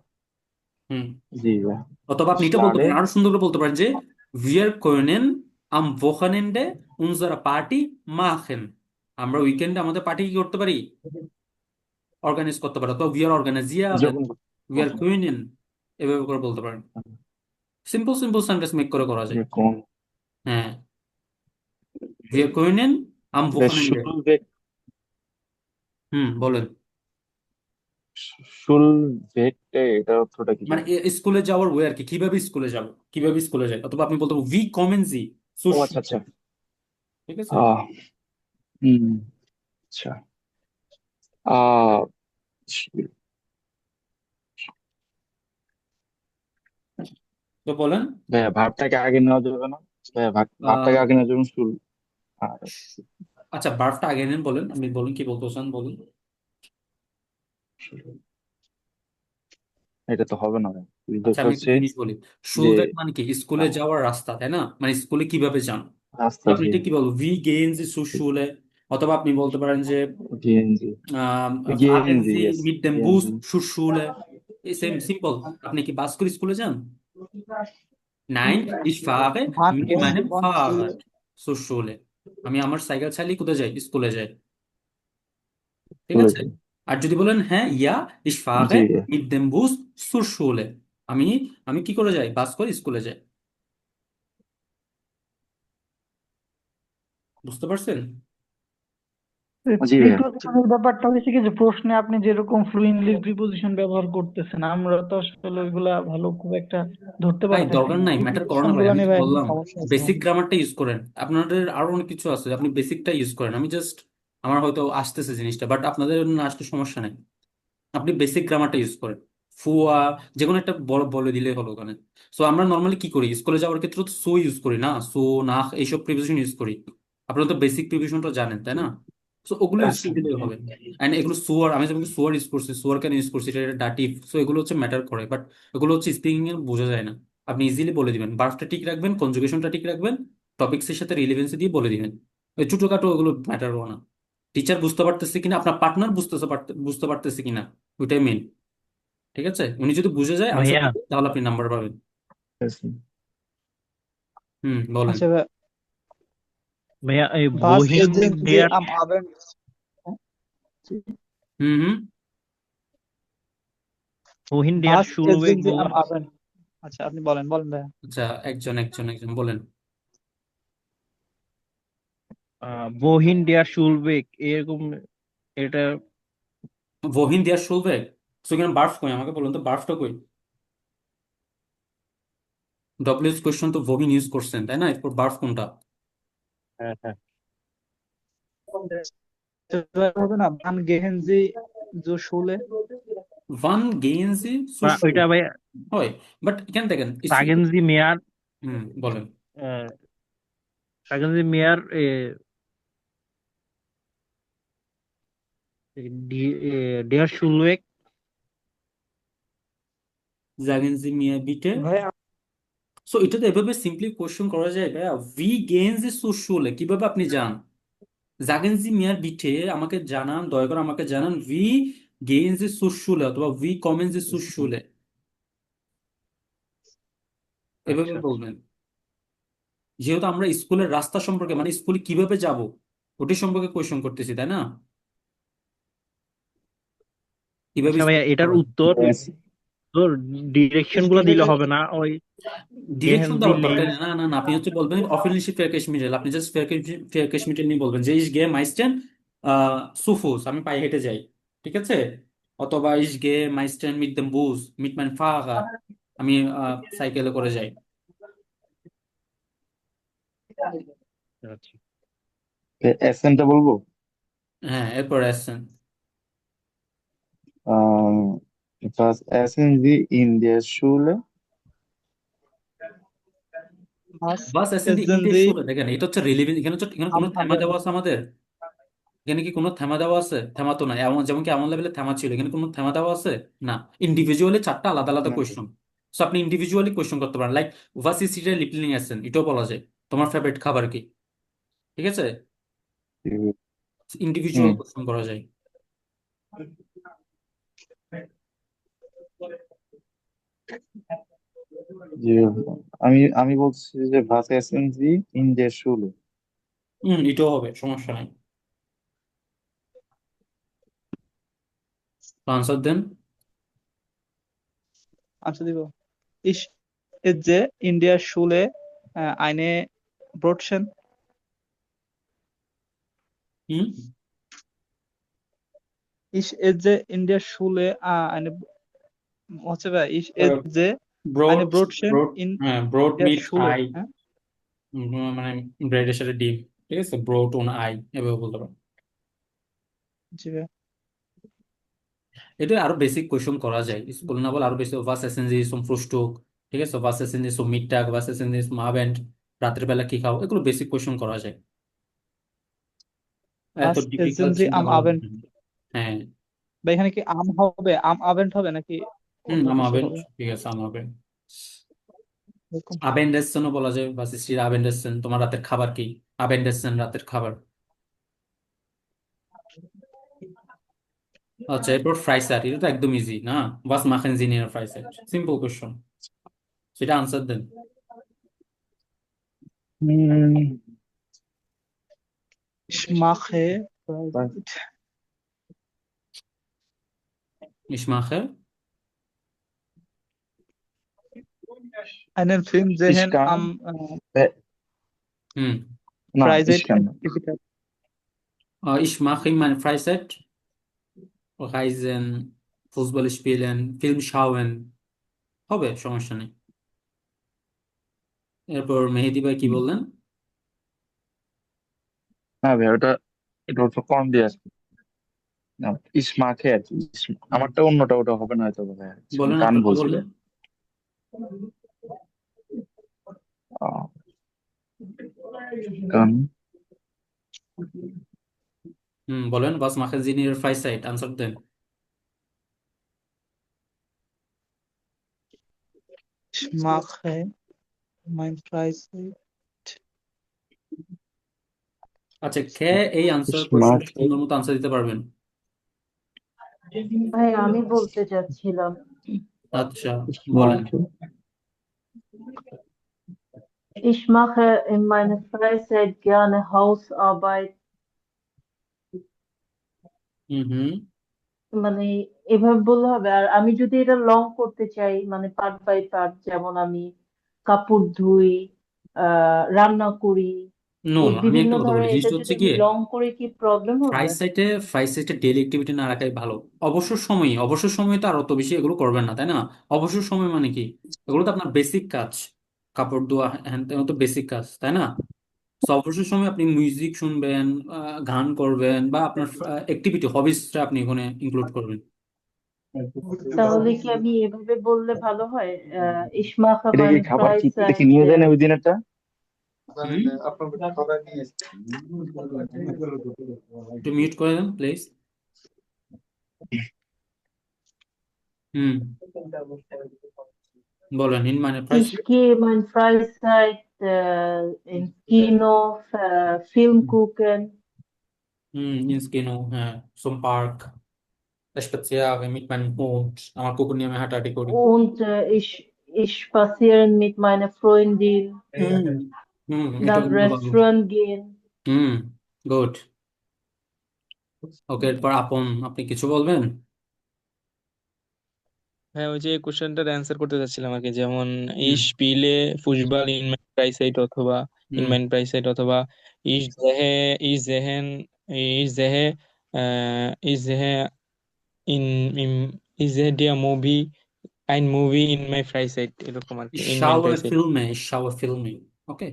A: হুম,
D: জি ভাই
A: অথবা আপনি
D: ich
A: এটা বলতে
D: lade
A: পারেন, আরো সুন্দর করে বলতে পারেন যে wir können am Wochenende unsere Party machen, আমরা উইকেন্ডে আমাদের পার্টি কি করতে পারি, অর্গানাইজ করতে পারি। তো wir organisieren,
D: যখন
A: wir können, এভাবে করে বলতে পারেন। সিম্পল সিম্পল সেন্টেন্স মেক করে করা যায়।
D: কোন
A: হ্যাঁ, wir können am Wochenende।
D: শুল ভেক
A: হুম, বলেন।
D: শুল ভেকটে এটার অর্থটা কি
A: মানে
D: ভাই?
A: স্কুলে যাওয়ার ওয়ে আর কি, কিভাবে স্কুলে যাব, কিভাবে স্কুলে যাই, অথবা আপনি বলতে উই কমেন জি
D: ও আচ্ছা আচ্ছা
A: ঠিক আছে।
D: আহ হুম আচ্ছা আহ
A: তো বলেন।
D: ভাইয়া ভাবটাকে আগে নেওয়া যাবে না ভাইয়া
A: আহ,
D: ভাবটাকে আগে নেওয়ার জন্য শুল আর
A: আচ্ছা, বার্বটা আগে নেন, বলেন, আপনি বলেন কি বলতে চান, বলুন।
D: শুল- এটা তো হবে না ভাই
A: আচ্ছা,
D: যেটা
A: আমি একটা
D: হচ্ছে
A: জিনিস বলি,
D: যে
A: শুলবেক মানে কি, স্কুলে
D: আহ,
A: যাওয়ার রাস্তা, তাই না? মানে স্কুলে কিভাবে যান, তো
D: রাস্তা
A: আপনি
D: জি
A: এটা কি বলবো, ভি গেন জি সু শুলে, অথবা আপনি বলতে পারেন যে
D: gehen Sie.
A: fahren
D: Gehen Sie,
A: Sie
D: yes.
A: mit dem
D: Gehen
A: Bus
D: Sie.
A: zur Schule? Same simple. আপনি কি বাস করে স্কুলে যান? Nein, ich fahre
E: ভাত
A: mit
E: গেহেন জি
A: meinem
E: ওয়ান শুলে
A: Fahrrad zur Schule. আমি আমার সাইকেল চালিয়ে কোথায় যাই? স্কুলে যাই। ঠিক আছে?
D: Schule.
A: আর যদি বলেন হ্যাঁ, ইয়া ich fahre
D: জি,
A: mit dem Bus zur Schule. আমি আমি কি করে যাই? বাস করে স্কুলে যাই। বুঝতে পারছেন?
D: জি ভাইয়া।
B: প্রিপোজিশনের ব্যাপারটা হয়েছে কি যে প্রশ্নে আপনি যেরকম ফ্লুয়েন্টলি প্রিপোজিশন ব্যবহার করতেছেন আমরা তো আসলে ওইগুলা ভালো খুব একটা ধরতে
A: ভাই
B: পারতেছি
A: দরকার
B: না
A: নাই, ম্যাটার করে
B: প্রিপোজিশন
A: না ভাই।
B: গুলা
A: আমি
B: নিয়ে
A: তো
B: ভাই একটু
A: বললাম
B: সমস্যা আছে
A: বেসিক
B: আমাদের।
A: গ্রামারটা ইউজ করেন। আপনাদের আরো অনেক কিছু আছে, আপনি বেসিকটা ইউজ করেন। আমি জাস্ট আমার হয়তো আসতেছে জিনিসটা, বাট আপনাদের না আসতে সমস্যা নেই। আপনি বেসিক গ্রামারটা ইউজ করেন। ফুয়া যে কোনো একটা বলে দিলে হলো ওখানে। সো আমরা নর্মালি কি করি, স্কুলে যাওয়ার ক্ষেত্রে তো সো ইউজ করি না, সো না এইসব প্রিপোজিশন ইউজ করি। আপনারা তো বেসিক প্রিপোজিশনটা জানেন, তাই না? সো ওগুলো ইউজ
D: আচ্ছা।
A: করে দিলেই হবে। অ্যান্ড এগুলো সোয়ার, আমি যেমন সোয়ার ইউজ করছি, সোয়ার কেন ইউজ করছি, এটা ডাটিভ। সো এগুলো হচ্ছে ম্যাটার করে, বাট এগুলো হচ্ছে স্পিকিং এ বোঝা যায় না। আপনি ইজিলি বলে দিবেন, ভার্বটা ঠিক রাখবেন, কনজুগেশনটা ঠিক রাখবেন, টপিক্স এর সাথে রিলেভেন্সি দিয়ে বলে দিবেন। ওই ছোটখাটো ওগুলো ম্যাটার করে না। টিচার বুঝতে পারতেছে কিনা, আপনার পার্টনার বুঝতে পারতেছে কিনা, ওইটাই মেন। ঠিক আছে? উনি যদি বুঝে যায় আনসার
G: ভাইয়া
A: দিতে, তাহলে আপনি নাম্বার পাবেন।
D: আচ্ছা।
A: বলেন।
E: আচ্ছা ভাই,
G: ভাইয়া এই
E: was
G: wohin
E: essen Sie
G: der
E: am Abend?
A: Hmm hmm
G: wohin der
E: Was
G: Schulweg
E: essen Sie
G: বললাম।
E: am Abend? আচ্ছা আপনি বলেন বলেন ভাইয়া।
A: আচ্ছা, একজন একজন একজন বলেন।
G: wohin der Schulweg এরকম, এটা
A: ওহিন দিয়া শুলবে। সো এখানে বার্ফ কই, আমাকে বলুন তো বার্ফটা কই? ডব্লিউএস কোয়েশ্চন তো ওহিন ইউজ করছেন, তাই না? এরপর বার্ফ কোনটা?
G: হ্যাঁ হ্যাঁ
E: হবে না wann gehen Sie zur Schule?
A: ওয়ান গেইনজি সুশু
G: ওইটা ভাইয়া
A: হয়, বাট এখানে দেখেন
G: sagen Sie mir
A: বলেন।
G: äh, sagen Sie mir der Schulweg
A: জাগেনজি মিয়া বিটে।
F: ভাই
A: সো এটা তো এভাবে সিম্পলি কোয়েশ্চন করা যায় ভাইয়া। ভি গেইনজি সুশু কিভাবে আপনি জান? জাগেন জি মিয়ার বিটে আমাকে জানান, দয়া করে আমাকে জানান, ভি গেইন জি সুশুলে অথবা ভি কমেন জি সুশুলে, এভাবে
G: আচ্ছা আচ্ছা
A: বলবেন। যেহেতু আমরা স্কুলের রাস্তা সম্পর্কে, মানে স্কুলে কিভাবে যাব ওটি সম্পর্কে কোয়েশ্চন করতেছি, তাই না? কিভাবে
G: আচ্ছা ভাইয়া
A: স্কুলে
G: এটার
A: যাবেন?
G: উত্তর তোর ডিরেকশন গুলো দিলে হবে না, ওই
A: ডিরেকশন
G: গেহেনজি
A: দেওয়ার দরকার
G: লিঙ্ক।
A: নেই। না না না, আপনি হচ্ছে বলবেন অফিসিয়ালি ফেয়ারকেশ মিটেল, আপনি জাস্ট ফেয়ারকেশ মিটেল নিয়ে বলবেন যে ইস গে মাইস্টেন সুফুস, আমি পায়ে হেঁটে যাই। ঠিক আছে? অথবা ইস গে মাইস্টেন মিট দেম বুস মিট ম্যান ফাহাদ, আমি সাইকেলে করে যাই।
G: আচ্ছা
D: এসেনটা বলবো?
A: হ্যাঁ, এরপর আসছেন।
D: Was essen Sie in der Schule?
E: Was
A: বাস আসছেন দি
E: essen
A: ইন্ডিয়া
E: Sie
A: শুরু, দেখেন এটা হচ্ছে রিলিভেন্স। এখানে হচ্ছে, এখানে
E: am
A: কোনো থেমা
E: Abend?
A: দেওয়া আছে আমাদের? এখানে কি কোনো থেমা দেওয়া আছে? থেমা তো না, এমন যেমন কি এমন লেভেলে থেমা ছিল, এখানে কোনো থেমা দেওয়া আছে? না। ইন্ডিভিজুয়ালি চারটা আলাদা আলাদা
D: না।
A: কোয়েশ্চন। সো আপনি ইন্ডিভিজুয়ালি কোয়েশ্চন করতে পারেন, লাইক ওয়াস ইজ সিটের লিপলিং আসছেন, এটাও বলা যায় তোমার ফেভারিট খাবার কি। ঠিক আছে? ইন্ডিভিজুয়াল
D: হুম।
A: কোয়েশ্চন করা যায়।
D: যে আমি আমি বলছি যে was essen Sie in der Schule?
A: এটাও হবে, সমস্যা নাই। আনসার দেন।
E: আচ্ছা দিব Ich esse in der Schule eine Brotchen.
A: Hmm
E: Ich esse in der Schule eine হচ্ছে ভাই Ich esse eine
A: ব্রড
E: Brotchen
A: ব্রড
E: in
A: হ্যাঁ, ব্রড
E: der
A: মিট
E: Schule.
A: আই,
E: হ্যাঁ
A: মানে ব্রেডের সাথে ডিম। ঠিক আছে? ব্রড অন আই, এভাবে বলতে পারেন।
E: জি ভাই।
A: এটা আরো বেসিক কোয়েশ্চন করা যায়, স্কুল না বলে আরো বেশি। ভাস এসেন জি সোম ফ্রুস্টুক। ঠিক আছে? ভাস এসেন জি সোম মিডটাগ, ভাস এসেন জি সোম আবেন্ড, রাতের বেলা কি খাও, এগুলো বেসিক কোয়েশ্চন করা যায়। এত
E: Was essen
A: ডিফিকাল্ট
E: Sie
A: চিন্তা
E: am
A: করা
E: Abend?
A: দরকার নেই। হ্যাঁ।
E: বা এখানে কি আম হবে আম Abend হবে নাকি অন্য
A: আম
E: কিছু
A: আবেন্ড,
E: হবে
A: ঠিক আছে, আম আবেন্ড।
E: এরকম?
A: আবেন্ডেসেনও বলা যায়, ভাস স্টির আবেন্ডেসেন, তোমার রাতের খাবার কি? আবেন্ডেসেন রাতের খাবার। আচ্ছা, এরপর ফ্রাইসাইট, এটা তো একদম ইজি না? ওয়াস মাখেন জি নিয়ার ফ্রাইসাইট, সিম্পল কোশ্চেন, সেটা আনসার দেন।
D: হুম,
E: Ich mache
A: ইসমাখে,
E: einen Film sehen
D: ইস্কান,
E: am
A: হুম,
D: না
E: Freizeit
D: ইস্কান না।
E: Activität.
A: ich mache in meiner Freizeit Reisen, Fußball spielen, Film schauen, হবে, সমস্যা নেই। এরপর মেহেদি ভাই কি
D: হুম,
A: বললেন?
D: না ভাই ওটা, এটা তো কম দিয়ে আসবে না। ইসমাখে আর কি, আমারটা অন্যটা, ওটা হবে না হয়তো ভাই, আমি
A: বলেন,
D: গান
A: আপনারটা
D: বলছি
A: বলেন।
D: ভাই। আহ, গান।
A: বলেন, was machen Sie in Ihrer Freizeit, answer দেন।
E: Ich mache mein Freizeit.
A: আচ্ছা, কে এই আনসার কোশ্চেনটা
D: ইসমাখে,
A: সুন্দর মতো আনসার দিতে পারবেন?
C: ভাই আমি বলতে চাচ্ছিলাম
A: আচ্ছা, বলেন।
D: ইসমাখে,
C: ich mache in meiner Freizeit gerne Hausarbeit,
A: হুম হুম
C: মানে এভাবে বললে হবে। আর আমি যদি এটা লং করতে চাই, মানে পার্ট বাই পার্ট, যেমন আমি কাপড় ধুই, রান্না করি,
A: নো,
C: এই
A: আমি
C: বিভিন্ন
A: একটা কথা বলি,
C: ধরনের, এটা
A: জিনিসটা
C: যদি
A: হচ্ছে
C: আমি
A: গিয়ে
C: লং করে কি প্রবলেম হবে?
A: ফ্রাই সাইটে ডেইলি অ্যাক্টিভিটি না রাখাই ভালো। অবসর সময় তো আর অত বেশি এগুলো করবেন না, তাই না? অবসর সময় মানে কি, এগুলো তো আপনার বেসিক কাজ, কাপড় ধোয়া হ্যান ত্যান তো বেসিক কাজ, তাই না? So, অবসর সময় আপনি মিউজিক শুনবেন, গান করবেন, বা আপনার অ্যাক্টিভিটি হবিসটা আপনি এখানে ইনক্লুড করবেন।
C: তাহলে কি আমি এভাবে বললে ভালো হয়? ich mache
D: এটা কি
C: meine
D: খাবার কি, এটা কি
C: Freizeit
D: নিয়ে যান ওই দিন একটা?
A: হুম, একটু মিউট করে দেন প্লিজ। হুম, বলেন, ইন মানে price.
C: ich gehe meine Freizeit ins Kino, Film gucken
A: ইনস কেন, হ্যাঁ, সোম park, spaziere mit meinem Hund, আমার কুকুর নিয়ে আমি হাঁটাহাঁটি করি।
C: und ich spazieren mit meiner Freundin,
A: হুম এটা
C: dann
A: কিন্তু ভালো।
C: Restaurant gehen.
A: হুম, গুড। ওকে, এরপর আপন, আপনি কিছু বলবেন?
H: হ্যাঁ, ওই যে কোশ্চেনটার অ্যান্সার করতে চাচ্ছিলাম আর কি, যেমন
A: হুম
H: ich spiele Fußball in mein Freizeit অথবা in
A: হুম
H: mein Freizeit অথবা ich sehe ich sehen ich sehe ich sehe in, in ich sehe der Movie ein Movie in my Freizeit, এরকম আর কি,
A: ich
H: in mein
A: schaue
H: Freizeit।
A: Filme, ich schaue Filme, ওকে।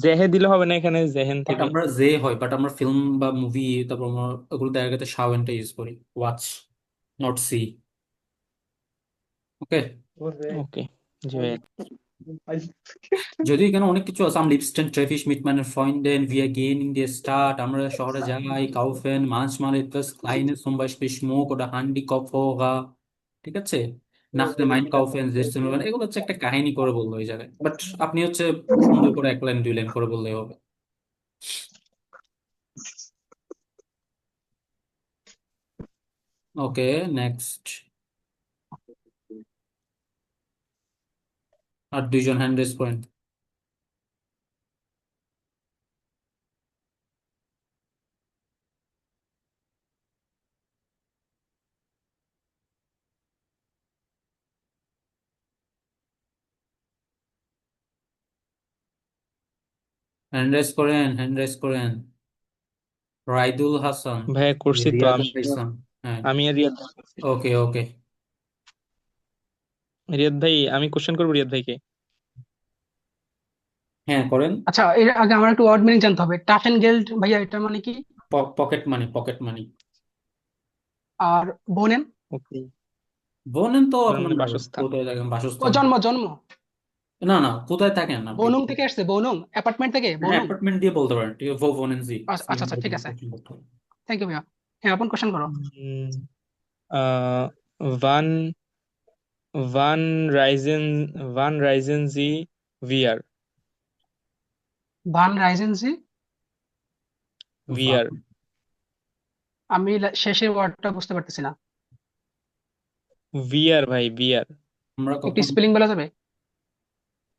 H: জেহে দিলে হবে না এখানে, জেহেন
A: but
H: থেকে?
A: আমরা যে হয়, বাট আমরা ফিল্ম বা মুভি, তারপর আমরা ওগুলো জায়গাতে শাওয়েনটা ইউজ করি, ওয়াচ, নট সি, ওকে।
H: ওকে, জি ভাই।
A: যদি এখানে অনেক কিছু আছে, am liebsten treffe ich mit meinen Freunden, wir gehen in die Stadt, আমরা শহরে যাই, kaufen manchmal etwas Kleines, zum Beispiel Schmuck oder Handy, Kopfhörer, ঠিক আছে? nach dem Einkaufen setzen wir, এগুলো হচ্ছে একটা কাহিনী করে বললো ওই জায়গায়, বাট আপনি হচ্ছে সুন্দর করে এক লাইন দুই লাইন করে বললেই হবে। ওকে, নেক্সট। আর দুইজন হ্যান্ড রেজ করেন। হ্যান্ড রেজ করেন, হ্যান্ড রেজ করেন। রাইদুল হাসান,
H: ভাইয়া করছি তো
A: রিয়াদ
H: আমি।
A: হাসান, হ্যাঁ,
H: আমি আর রিয়াদ ভাই করছি।
A: ওকে ওকে,
H: রিয়াদ ভাই, আমি কোশ্চেন করবো রিয়াদ ভাইকে।
A: হ্যাঁ করেন।
I: আচ্ছা, এর আগে আমার একটু ওয়ার্ড মিনিং জানতে হবে। টাফ এন্ড গেল্ড ভাইয়া, এটা মানে কি?
A: Pocket money, pocket money.
I: আর বোনেন?
H: ওকে,
A: বলেন তো আপনার
H: মানে বাসস্থান।
A: কোথায় থাকেন,
I: ও,
A: বাসস্থান?
I: জন্ম জন্ম
A: না না, কোথায় থাকেন আপনি?
I: বনুং থেকে আসছে, বনুং অ্যাপার্টমেন্ট থেকে,
A: হ্যাঁ,
I: বনুং।
A: অ্যাপার্টমেন্ট দিয়ে বলতে পারেন, ঠিক আছে, ভো বলেন জি।
I: আচ্ছা আচ্ছা আচ্ছা, ঠিক আছে, থ্যাংক ইউ ভাইয়া। হ্যাঁ, আপন কোশ্চেন করো।
H: উম, আহ wann wann reisen Sie wir?
I: ভান রাইজেন জি।
H: Wir
I: আমি শেষের ওয়ার্ডটা বুঝতে পারতেছি না,
H: বিয়ার ভাই, বিয়ার।
A: আমরা
I: একটু
A: কখন,
I: স্পেলিং বলা যাবে?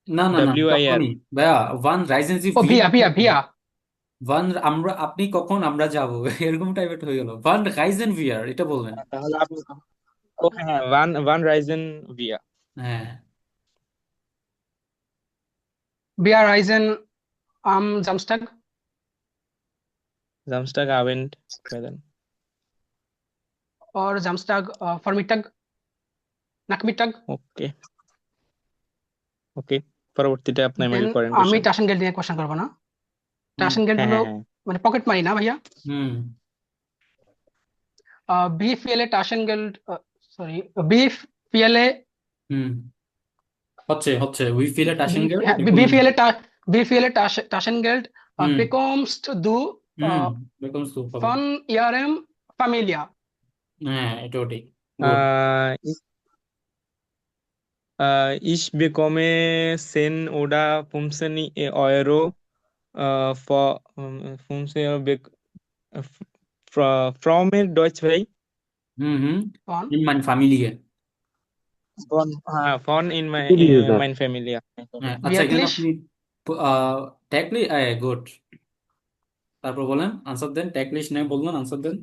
A: না না না
H: WIR।
A: তখনই ভাইয়া, ওয়ান রাইজেন্স
I: ও
A: ভি,
I: ভিয়া ভিয়া ভিয়া।
A: ওয়ান আমরা, আপনি কখন আমরা যাব এরকম টাইপের হয়ে গেল, ওয়ান রাইজেন ভিআর এটা বলবেন।
H: তাহলে আপনি, ও হ্যাঁ, ওয়ান ওয়ান রাইজেন বিয়া।
A: হ্যাঁ
I: ভিয়া রাইজেন আম জামস্টাগ
H: Samstag Abend werden।
I: और জামস্টাগ ফরমিটাগ নাকমিটাগ।
H: ওকে, ওকে, পরবর্তীতে আপনি
I: দেন
H: মেল করেন
I: আমি
H: কোশ্চেন।
I: টাশানগেল দিয়ে কোশ্চেন করবো না?
A: হুম
I: টাশানগেল
H: হ্যাঁ
I: হলো
H: হ্যাঁ হ্যাঁ।
I: মানে পকেট মানি না ভাইয়া?
A: হুম
I: BFELA টাশানগেল, সরি, BFELA,
A: হুম হচ্ছে হচ্ছে উই ফিল এ টাশিং গেল
I: হ্যাঁ,
A: বেকুমেন।
I: BFELA Taschengeld
A: হুম
I: bekommst du
A: হুম
I: äh,
A: বেকন স্যুপ হবে।
I: von ihrem Familie।
A: হ্যাঁ এটাও ঠিক, good.
H: Ich, ich bekomme 10 oder 15 Euro for 15 Euro from এর Deutsch ভাই।
A: হুম হুম
I: von
A: ইন মাই ফ্যামিলিয়ে।
H: Von, von in my
D: কি দিয়েছে স্যার?
H: mein Familie।
A: হ্যাঁ আচ্ছা, এখানে
I: wirklich
A: আপনি ট্যাগলি, গুড, তারপর বলেন আনসার দেন, ট্যাগ লিস্ট নিয়ে বললেন আনসার দেন।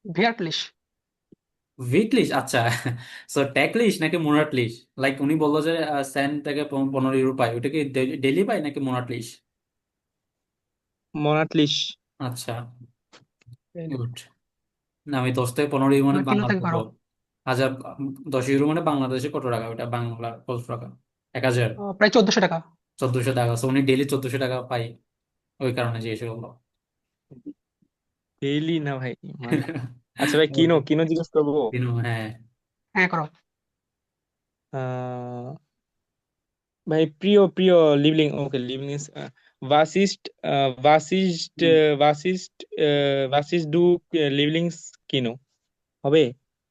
I: wirklich
A: উইকলিশ, আচ্ছা সো ট্যাগ লিস্ট নাকি মোনাট লিস্ট, লাইক উনি বললো যে সেন থেকে 15 ইউরো পাই, ওটা কি ডেইলি পাই নাকি মোনাট লিস্ট?
H: monatlich।
A: আচ্ছা গুড। না আমি 10 থেকে 15 ইউরো মানে
I: তুমি কিনো
A: বাংলা
I: থেকে
A: কত,
I: করো?
A: 1000, 10 ইউরো মানে বাংলাদেশে কত টাকা, ওটা বাংলা কত টাকা? 1000,
I: প্রায় 1400 টাকা।
A: 1400 টাকা। সো উনি ডেইলি 1400 টাকা পাই, ওই কারণে জিজ্ঞেস করলো।
H: ডেইলি না ভাই, মানে আচ্ছা ভাই, কিনো কিনো জিজ্ঞেস করবো।
A: হ্যাঁ
I: হ্যাঁ করো।
H: আহ, ভাই প্রিয় প্রিয় লিবলিং, ওকে লিবলিং ইজ was ist was ist
A: হুম,
H: was ist du Lieblings Kino হবে?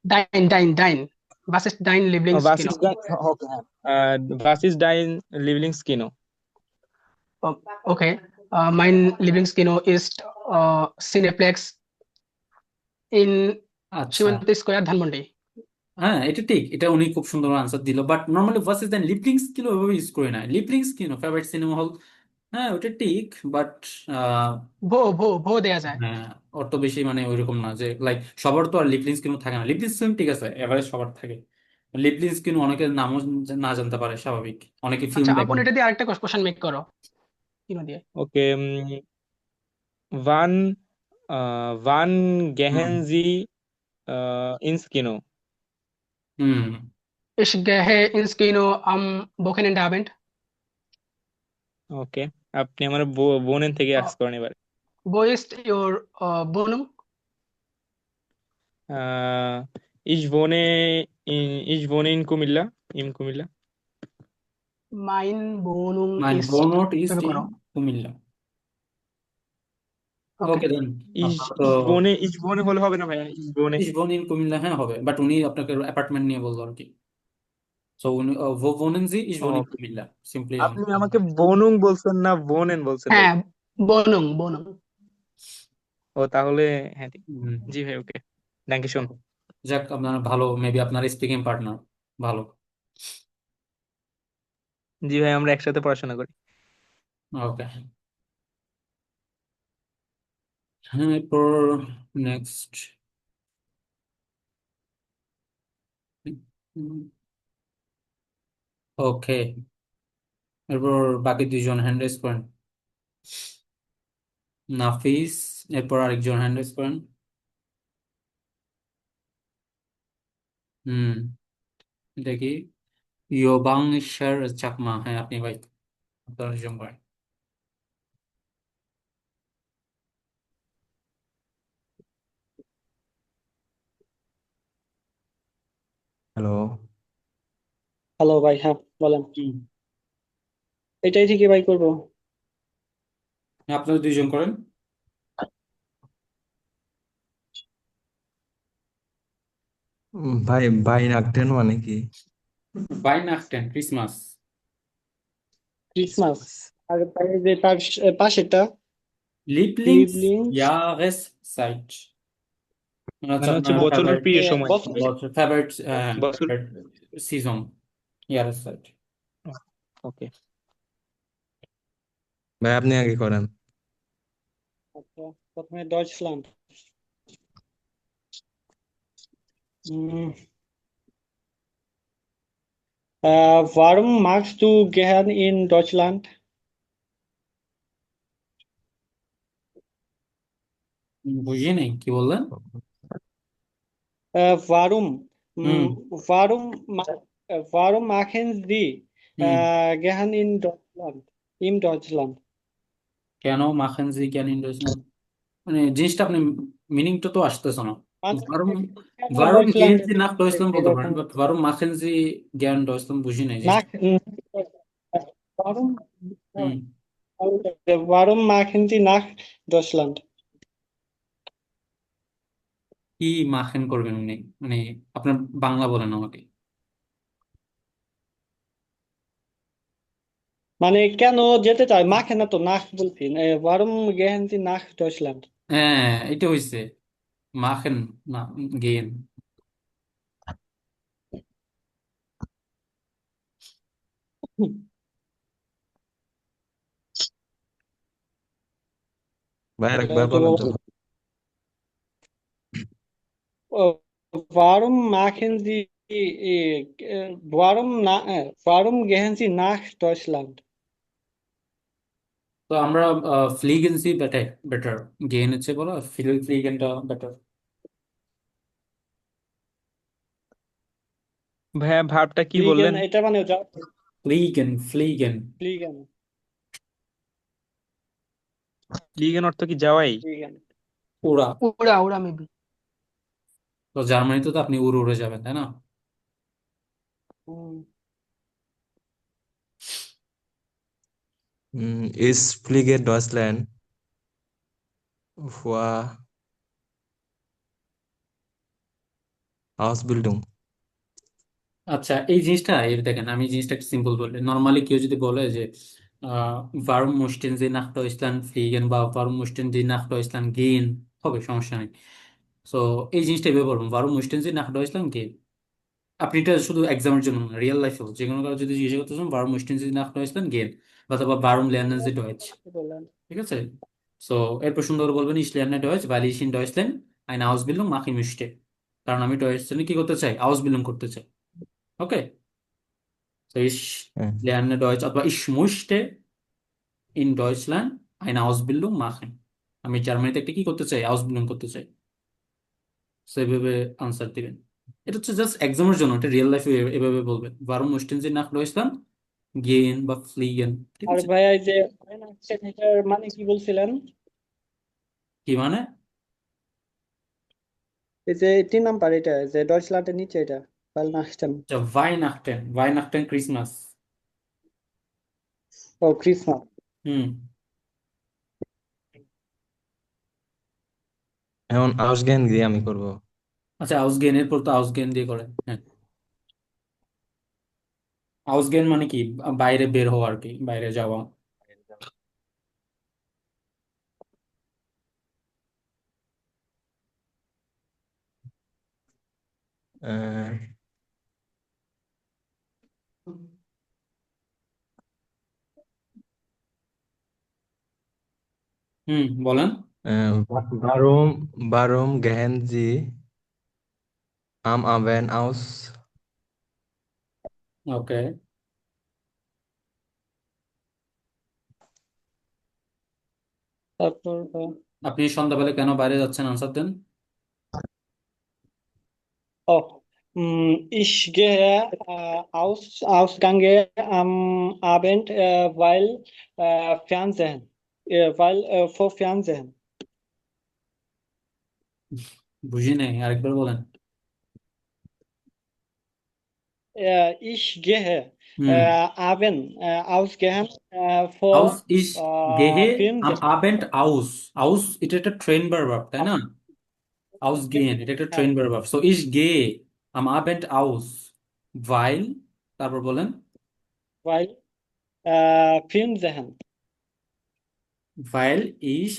I: ডাইন was ist dein
H: Was
I: Lieblingskino?
H: ist dein, okay হ্যাঁ, was ist dein Lieblings Kino?
I: Okay, mein Lieblingskino ist Cineplex in
A: আচ্ছা
I: সীমান্ত স্কয়ার ধানমন্ডি।
A: হ্যাঁ এটা ঠিক, এটা উনি খুব সুন্দর আনসার দিল, বাট নর্মালি ভার্সেস দেন লিপলিংস কিনো ওইভাবে ইউজ করি না, লিপলিংস কিনো ফেভারিট সিনেমা হল, হ্যাঁ ওটা ঠিক, বাট
I: ভো দেয়া যায়।
A: হ্যাঁ অত বেশি মানে ওইরকম না যে লাইক সবার তো আর লিপলিংস কিনো থাকে না, লিপলিংস কিনো ঠিক আছে এভারেজ সবার থাকে, লিপলিংস কিনো অনেকের নামও না জানতে পারে, স্বাভাবিক, অনেকে ফিল্ম
I: আচ্ছা আপন
A: দেখেন।
I: এটা দিয়ে আরেকটা কোশ্চেন মেক করো, কিনো দিয়ে।
H: Okay, wann wann
A: hmm
H: gehen Sie ins Kino?
A: Hmm
I: Ich gehe ins Kino am Wochenendabend।
H: ওকে, আপনি আমার বোনের থেকে আস্ক করেন এবার।
I: Wo ist your Wohnung?
H: Ich wohne ich wohne in Kumilla, in Kumilla।
I: Mein Wohnung
A: মাই
I: ist,
A: বোনট ইস্ট
I: এভাবে
A: ইন
I: করো।
A: কুমিল্লা।
I: ওকে,
A: ওকে দেন,
H: Ich
A: আপনার তো
H: ich wohne ich wohne হলে হবে না ভাইয়া, ich wohne।
A: ইস্ট বোন ইন কুমিল্লা, হ্যাঁ হবে, বাট উনি আপনাকে অ্যাপার্টমেন্ট নিয়ে বললো আর কি। সো উনি wo wohnen Sie? Ich wohne in
H: okay,
A: Comilla, simply.
H: আপনি আমাকে বনুং বলছেন না বোনেন বলছেন ভাই।
I: হ্যাঁ বনুং।
H: ও তাহলে হ্যাঁ ঠিক।
A: হুম,
H: জি ভাই, ওকে, থ্যাংক ইউ শোন।
A: যাক আপনার ভালো, মেবি আপনার স্পিকিং পার্টনার ভালো।
H: জি ভাই, আমরা একসাথে পড়াশোনা করি।
A: ওকে, হ্যাঁ এরপর নেক্সট, ওকে এরপর বাকি দুইজন হ্যান্ড রেজ করেন, নাফিস, এরপর আরেকজন হ্যান্ড রেজ করেন। হুম দেখি, ইয়োবাং শের চাকমা, হ্যাঁ আপনি ভাই, আপনার একজন করেন।
J: হ্যালো।
G: হ্যালো ভাই, হ্যাঁ বলেন।
A: হুম
G: এটাই ঠিকই ভাই করবো।
A: আপনার দুইজন করেন।
J: ভাই বাইনাকটেন মানে কি?
A: বাইনাক্টেন ক্রিসমাস।
G: ক্রিসমাস আর তার যে তার পাশেরটা।
H: লিবলিংস
A: Lieblingjahreszeit মানে হচ্ছে
H: মানে হচ্ছে
A: আপনার
H: বছরের
A: ফেভারিট
H: প্রিয় সময়
A: বছর ফেভারিট
H: বছর
A: সিজন Jahreszeit
H: ওকে
J: ভাই আপনি আগে করেন।
I: আচ্ছা প্রথমে Deutschland warum magst du gern in Deutschland?
A: বুঝি নাই কি বললেন
I: Warum,
A: hmm
I: warum, warum machen Sie
A: hmm
I: gern in Deutschland? In Deutschland.
A: কেন মাখেন জি জ্ঞান ইন্ডাস্ট্রি মানে জিনিসটা আপনি মিনিংটা তো আসতেছে না
I: মানে
A: ভারুম
I: কেন
A: ভারুম গেহেন
I: ডয়চল্যান্ডে
A: জি নাক ডয়সলাম বলতে পারেন
I: এরকম
A: বাট ভারুম মাখেন জি জ্ঞান ডয়সলাম বুঝি নাই জিনিসটা
I: nach, warum,
A: হুম
I: warum machen Sie nach Deutschland?
A: কি মাখেন করবেন উনি মানে আপনার বাংলা বলেন আমাকে
I: মানে কেন যেতে চাই মাখে না তো নাক বলছি warum gehen Sie nach Deutschland?
A: হ্যাঁ এটা হইছে মাখেন না গেন
J: ভাই আরেকবার
I: তো
J: বলেন তো।
I: warum machen Sie warum gehen Sie nach Deutschland?
A: তো আমরা ফ্লিগেন জি বেটার বেটার গেন হচ্ছে বলো ফ্লিগেনটা বেটার
H: ভাইয়া ভার্বটা কি
I: ফ্লিগেন
H: বললেন
I: এটা মানে
A: ফ্লিগেন
I: ফ্লিগেন
H: লিগেন অর্থ কি যাওয়াই
I: ফ্লিগেন
A: উড়া
I: উড়া উড়া মেবি
A: তো জার্মানিতে তো আপনি উড়ে উড়ে যাবেন তাই না
J: Ist Fliege Deutschland vor Ausbildung?
A: আচ্ছা এই জিনিসটা এই দেখেন আমি জিনিসটা একটু সিম্পল বলি নর্মালি কেউ যদি বলে যে warum mussten Sie nach Deutschland fliegen বা warum mussten Sie nach Deutschland gehen হবে সমস্যা নেই সো এই জিনিসটা এভাবে বলুন warum mussten Sie nach Deutschland gehen আপনি এটা শুধু এক্সামের জন্য না রিয়েল লাইফেও যে কোনো কারো যদি জিজ্ঞাসা করতে চান warum mussten Sie nach Deutschland gehen অথবা warum lernen Sie Deutsch
I: বললেন
A: ঠিক আছে সো এরপর সুন্দর করে বলবেন ich lerne Deutsch weil ich in Deutschland eine Ausbildung machen möchte কারণ আমি ডয়েচল্যান্ডে কি করতে চাই Ausbildung করতে চাই ওকে So ich
J: হ্যাঁ
A: lerne Deutsch, aber ich möchte in Deutschland eine Ausbildung machen. আমি জার্মানিতে একটা কি করতে চাই Ausbildung করতে চাই সেভাবে আনসার দিবেন এটা হচ্ছে জাস্ট এক্সামের জন্য এটা রিয়েল লাইফে এভাবে বলবেন warum möchten Sie nach Deutschland gehen বা fliegen ঠিক
I: আর
A: আছে
I: ভাইয়া এই যে এটার মানে কি বলছিলেন
A: কি মানে
I: এই যে 3 নাম্বার এটা যে ডয়চল্যান্ডের নিচে এটা ভাল নাচতেন
A: Weihnachten ক্রিসমাস
I: ও ক্রিসমাস
A: হুম
J: এখন আউসগেন দিয়ে আমি করব।
A: আচ্ছা ausgehen এর পর তো ausgehen দিয়ে করে হ্যাঁ ausgehen মানে কি বাইরে বের হওয়া আর কি বাইরে যাওয়া
J: আহ,
A: বলেন
J: warum warum gehen Sie am Abend aus?
A: ওকে
I: তারপর
A: আপনি সন্ধ্যাবেলা কেন বাইরে যাচ্ছেন answer then
I: oh ich gehe ausgange am Abend weil Fernsehen weil vor Fernsehen
A: বুঝি নাই আরেকবার বলেন
I: ich gehe
A: hmm
I: Abend ausgehen vor
A: aus ich gehe am
I: Fernsehen
A: Abend aus এটা একটা ট্রেন ভার্ব তাই না ausgehen এটা একটা
I: হ্যাঁ
A: train verb so ich gehe am Abend aus weil তারপর বলেন
I: weil Fernsehen
A: weil ich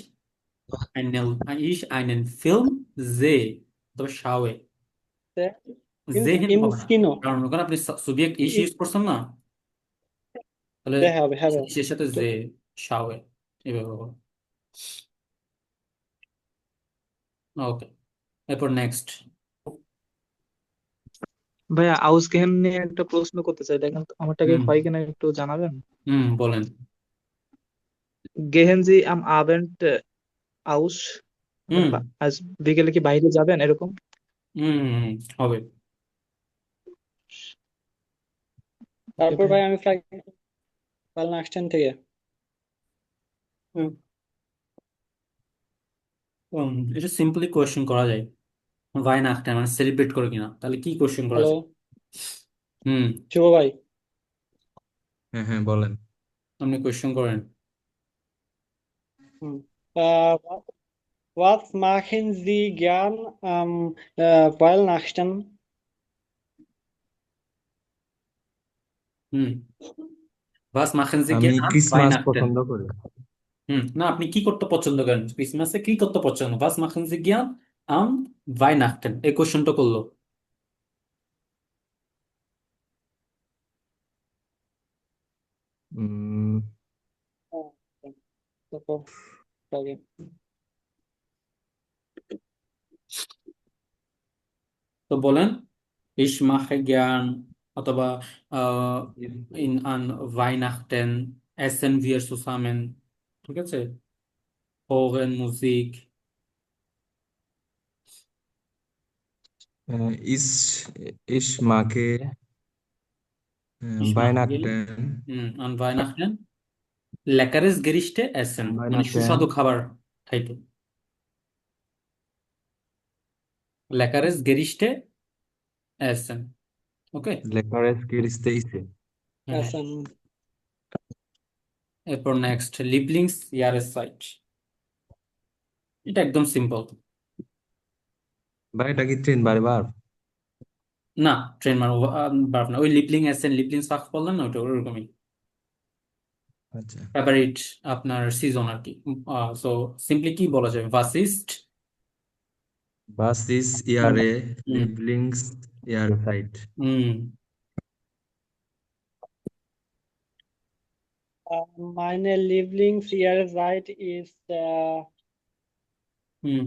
A: einen Film sehe অথবা schaue জেহেন
I: ইম
A: হবে না,
I: স্কিনো
A: কারণ ওখানে আপনি সুবিজেক্ট ইস ইউজ করছেন না, তাহলে
I: হবে হবে
A: ইসের সাথে
I: তো
A: যে schaue এভাবে হবে। ওকে, এরপর নেক্সট।
E: ভাইয়া আউসগেন নিয়ে একটা প্রশ্ন করতে চাই, দেখেন তো আমারটাকে
A: হুম
E: হয় কিনা একটু জানাবেন।
A: বলেন।
E: গেহেন জি আম আবেন্ট আউস, মানে
A: হুম
E: আজ বিকেলে কি বাইরে যাবেন এরকম।
A: হবে।
E: ওকে
I: তারপর
E: ভাইয়া।
I: ভাই আমি ফাইল নাক্সটেন থেকে
A: হুম, এটা সিম্পলি কোয়েশ্চেন করা যায়, ভাই না মানে সেলিব্রেট করে কিনা, তাহলে কি কোয়েশ্চেন করা
I: হ্যালো
A: যায়? হুম,
I: শুভ ভাই
J: হ্যাঁ হ্যাঁ বলেন।
A: আপনি কোয়েশ্চেন করেন।
I: হুম আহ was machen Sie gern am Weihnachten?
A: Hmm, was machen Sie
J: আমি
A: gern an
J: ক্রিসমাস
A: Weihnachten?
J: পছন্দ করি।
A: না, আপনি কি করতে পছন্দ করেন ক্রিসমাসে, কি করতে পছন্দ? was machen Sie gern am Weihnachten, এই কোয়েশ্চেনটা করলো।
J: উম,
I: তারপর আগে
A: তো বলেন, ich mache gern অথবা in an Weihnachten essen wir zusammen, ঠিক আছে, hören Musik,
J: ইস ইস মাকে
A: ich mache
J: বাইনাকটেন
A: an Weihnachten leckeres Gerichte essen, মানে
J: বাইনাকটেন
A: সুস্বাদু খাবার খাইতো, leckeres Gerichte essen, ওকে।
J: লেকারেস গেরিস্তে ইসে।
A: হ্যাঁ,
I: আসাম
A: এরপর নেক্সট লিবলিংস ইয়ারেসাইট, এটা একদম সিম্পল।
J: ভাই এটা কি ট্রেন বারবার?
A: না, ট্রেন মানে বার্ব না, ওই লিপলিং এসেন লিপলিং ফাঁক বললেন না, ওটা ওরকমই
J: আচ্ছা,
A: ফেভারিট আপনার সিজন আর কি। সো সিম্পলি কি বলা যায়, ভাসিস্ট।
J: বাস ইস ইয়ারে
A: হুম
J: লিবলিংস ইয়ার সাইট।
A: হুম
I: meine Lieblingsjahreszeit ist
A: হুম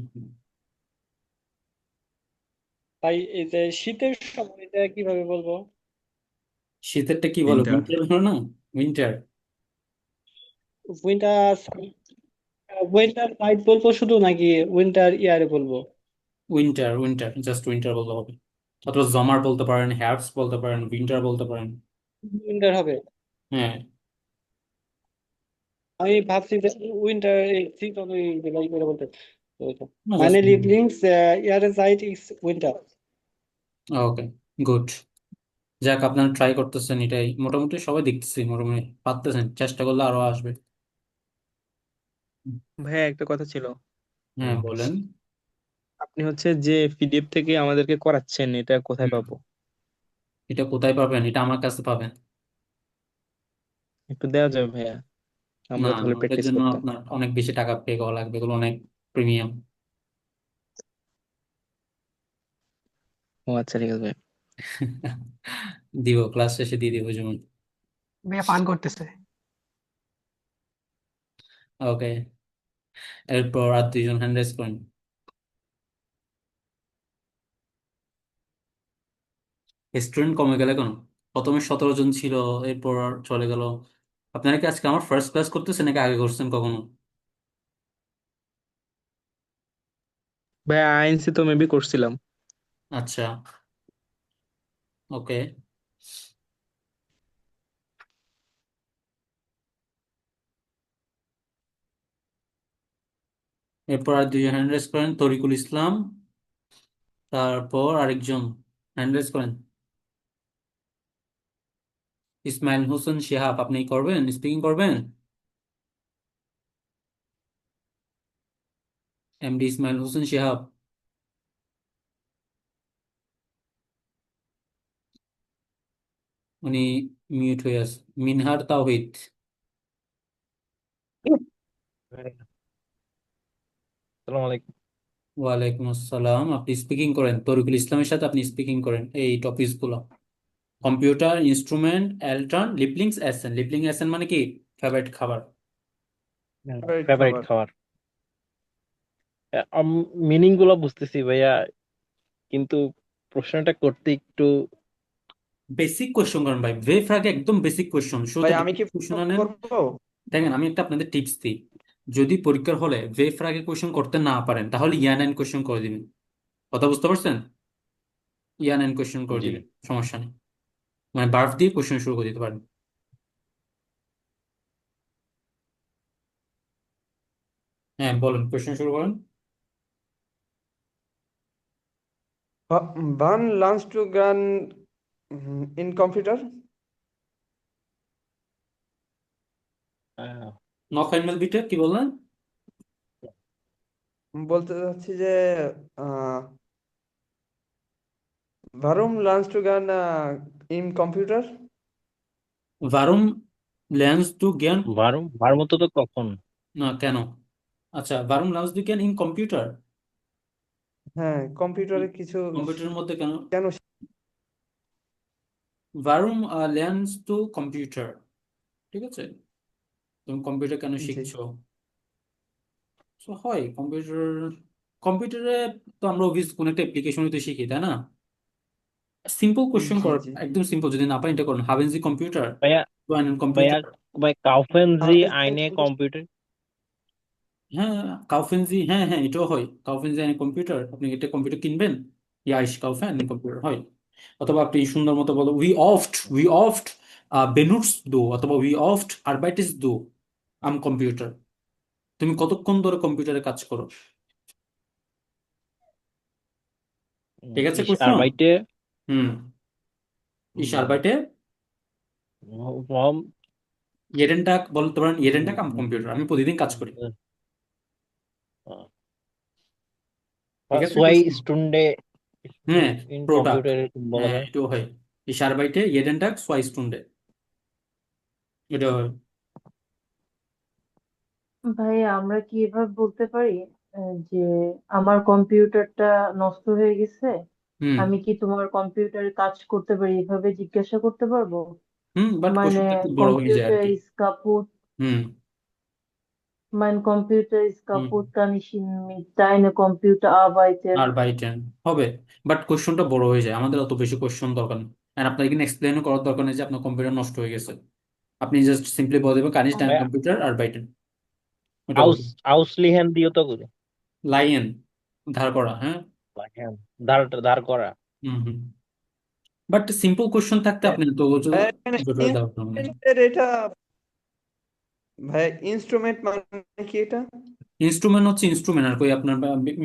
I: ভাই এই যে শীতের সময় এটা কিভাবে বলবো?
A: শীতেরটা কি বলে,
J: উইন্টার।
A: উইন্টার বলো না, উইন্টার।
I: উইন্টার উইন্টার নাইট বলবো শুধু নাকি উইন্টার ইয়ারে বলবো?
A: উইন্টার উইন্টার জাস্ট উইন্টার বলতে হবে, অথবা জমার বলতে পারেন, হ্যাপস বলতে পারেন, উইন্টার বলতে পারেন।
I: উইন্টার হবে।
A: হ্যাঁ,
I: আমি ভাবছি যে উইন্টার সিজন ওই জুলাই করে বলতে তো
A: না
I: meine
A: just.
I: Lieblingsjahreszeit ist Winter.
A: ওকে, গুড। যাক, আপনারা ট্রাই করতেছেন, এটাই মোটামুটি সবাই দেখতেছি, মোটামুটি পারতেছেন, চেষ্টা করলে আরো আসবে।
H: ভাইয়া একটা কথা ছিল,
A: হ্যাঁ বলেন।
H: আপনি হচ্ছে যে পিডিএফ থেকে আমাদেরকে করাচ্ছেন এটা কোথায়
A: হুম,
H: পাবো?
A: এটা কোথায় পাবেন? এটা আমার কাছে পাবেন।
H: একটু দেওয়া যাবে ভাইয়া,
A: না,
H: আমরা তাহলে
A: ওটার
H: প্র্যাকটিস
A: জন্য
H: করতাম।
A: আপনার অনেক বেশি টাকা পে করা লাগবে, এগুলো অনেক প্রিমিয়াম।
H: ও আচ্ছা ঠিক আছে ভাই।
A: দিব, ক্লাস শেষে দিয়ে দিব যেমন।
K: ভাইয়া পান করতেছে।
A: ওকে, এরপর আর দুইজন হ্যান্ড রেজ করেন। স্টুডেন্ট কমে গেলে কেন? প্রথমে 17 জন ছিল, এরপর আর চলে গেল। আপনারা কি আজকে আমার ফার্স্ট ক্লাস করতেছেন নাকি আগে করছেন কখনো?
H: ভাইয়া আইএনসি তো মেবি করছিলাম।
A: আচ্ছা, ওকে। এরপর আর দুইজন হ্যান্ড রেজ করেন, তরিকুল ইসলাম, তারপর আরেকজন হ্যান্ড রেজ করেন, ইসমাইল হোসেন শিহাব, আপনি করবেন, স্পিকিং করবেন? এমডি ইসমাইল হোসেন শিহাব, উনি মিউট হয়ে আছে। মিনহার তাওহিদ,
G: আসসালামু আলাইকুম।
A: ওয়ালাইকুম আসসালাম। আপনি স্পিকিং করেন, তরিকুল ইসলামের সাথে আপনি স্পিকিং করেন এই টপিকস গুলো। Computer instrument, এলট্রন, লিপলিংস, এসেন। লিপলিং এসেন মানে কি? ফেভারিট খাবার।
F: ফেভারিট
G: ফেভারিট
F: খাবার।
G: খাবার। মিনিং গুলো বুঝতেছি ভাইয়া, কিন্তু প্রশ্নটা করতে একটু
A: বেসিক কোয়েশ্চন করেন ভাই, ওয়েভ আগে একদম বেসিক কোয়েশ্চন,
F: ভাই
A: শুরুতে
F: আমি কি
A: বেসিক কোয়েশ্চন
F: প্রশ্ন
A: আনেন।
F: করবো?
A: দেখেন, আমি একটা আপনাদের টিপস দিই, যদি পরীক্ষার হলে ওয়েভ আগে কোয়েশ্চন করতে না পারেন তাহলে ইয়ান অ্যান্ড কোয়েশ্চন করে দিবেন। কথা বুঝতে পারছেন? ইয়ান অ্যান্ড কোয়েশ্চন করে
G: জি।
A: দিবেন, সমস্যা নেই। মানে বার্ফ দিয়ে কোয়েশ্চন শুরু করে দিতে পারেন। হ্যাঁ বলেন, কোয়েশ্চন শুরু করেন।
F: One learns to gun in computer.
G: আহ,
A: নখাইনমেল বিটে কি বললেন?
F: বলতে চাচ্ছি যে Varum learns to gun in computer.
A: ভারুম ল্যান্স টু জ্ঞান।
G: বার মতো তো কখন?
A: না কেন? আচ্ছা, ভারুম ল্যান্স টু জ্ঞান ইন কম্পিউটার।
F: হ্যাঁ, কম্পিউটারে কিছু
A: কম্পিউটারের মধ্যে কেন?
F: কেন
A: ভারুম ল্যান্স টু কম্পিউটার, ঠিক আছে? তুমি কম্পিউটার কেন
F: জি
A: শিখছো? So, হয় কম্পিউটারে তো আমরা অফিস কোন একটা অ্যাপ্লিকেশনই তো শিখি, তাই না? সিম্পল কোশ্চেন
F: জি
A: কর,
F: জি
A: একদম সিম্পল, যদি না পারেন এটা করুন। হাভেন জি কম্পিউটার,
G: ভাইয়া ভাইয়া
A: কম্পিউটার।
G: ভাই কাউফেন জি
F: How is
G: আইনে
F: computer?
G: কম্পিউটার।
A: হ্যাঁ, কাউফেনজি, হ্যাঁ হ্যাঁ এটাও হয়। কাউফেনজি এন্ড কম্পিউটার, আপনি এটা কম্পিউটার কিনবেন, ইয়াইশ কাউফেন কম্পিউটার হয়। অথবা আপনি সুন্দর মতো বলো, উই অফট বেনুটস দো, অথবা উই অফট আরবাইটিস দো আম কম্পিউটার। তুমি কতক্ষণ ধরে কম্পিউটারে কাজ করো? ঠিক আছে
G: ইস
A: কোশ্চেন।
G: আরবাইটে
A: হুম। ইশ আরবাইটে
G: ফর্ম
A: jeden Tag বলতে পারেন, jeden Tag আম কম্পিউটার, আমি প্রতিদিন কাজ করি। ঠিক আছে
G: সোয়াই
A: কোশ্চেন।
G: স্টুন্ডে
A: হ্যাঁ,
G: ইন
A: প্রোডাক্ট।
G: কম্পিউটার বলা
A: হ্যাঁ
G: যায়।
A: এটাও হয়। ইশ আরবাইটে jeden Tag zwei Stunde, এটা হয়।
C: ভাই আমরা কি এভাবে বলতে পারি যে আমার কম্পিউটারটা নষ্ট হয়ে গেছে,
A: হুম
C: আমি কি তোমার কম্পিউটারে কাজ করতে পারি, এভাবে জিজ্ঞাসা করতে পারবো?
A: হুম, বাট
C: মানে
A: কোশ্চেনটা একটু বড় হয়ে যায় আর
C: কম্পিউটার
A: কি।
C: ইজ কাপুট,
A: হুম
C: mein Computer ist
A: হুম।
C: kaputt, kann ich ihn mit deinem Computer arbeiten?
A: আর বাই 10 হবে, বাট কোশ্চেনটা বড় হয়ে যায়, আমাদের অত বেশি কোশ্চেন দরকার নেই। আর আপনার এখানে এক্সপ্লেন করার দরকার নেই যে আপনার কম্পিউটার নষ্ট হয়ে গেছে। আপনি জাস্ট সিম্পলি বলে দেবেন কানিস টাইম
G: ভাইয়া
A: কম্পিউটার আর বাই 10, এটা
G: আউস
A: হবে।
G: আউসলিহেন দিও তো করে।
A: লাইন, ধার করা, হ্যাঁ।
G: হ্যাঁ, ধার ধার করা।
A: হুম হুম। বাট সিম্পল কোশ্চেন থাকতে আপনি তো
F: ভাই এখানে
A: জটিল দেওয়ার দরকার নেই।
F: ইনস্ট্রুমেন্টের এটা, ভাই ইনস্ট্রুমেন্ট মানে কি এটা?
A: ইনস্ট্রুমেন্ট হচ্ছে ইনস্ট্রুমেন্ট, আর কই আপনার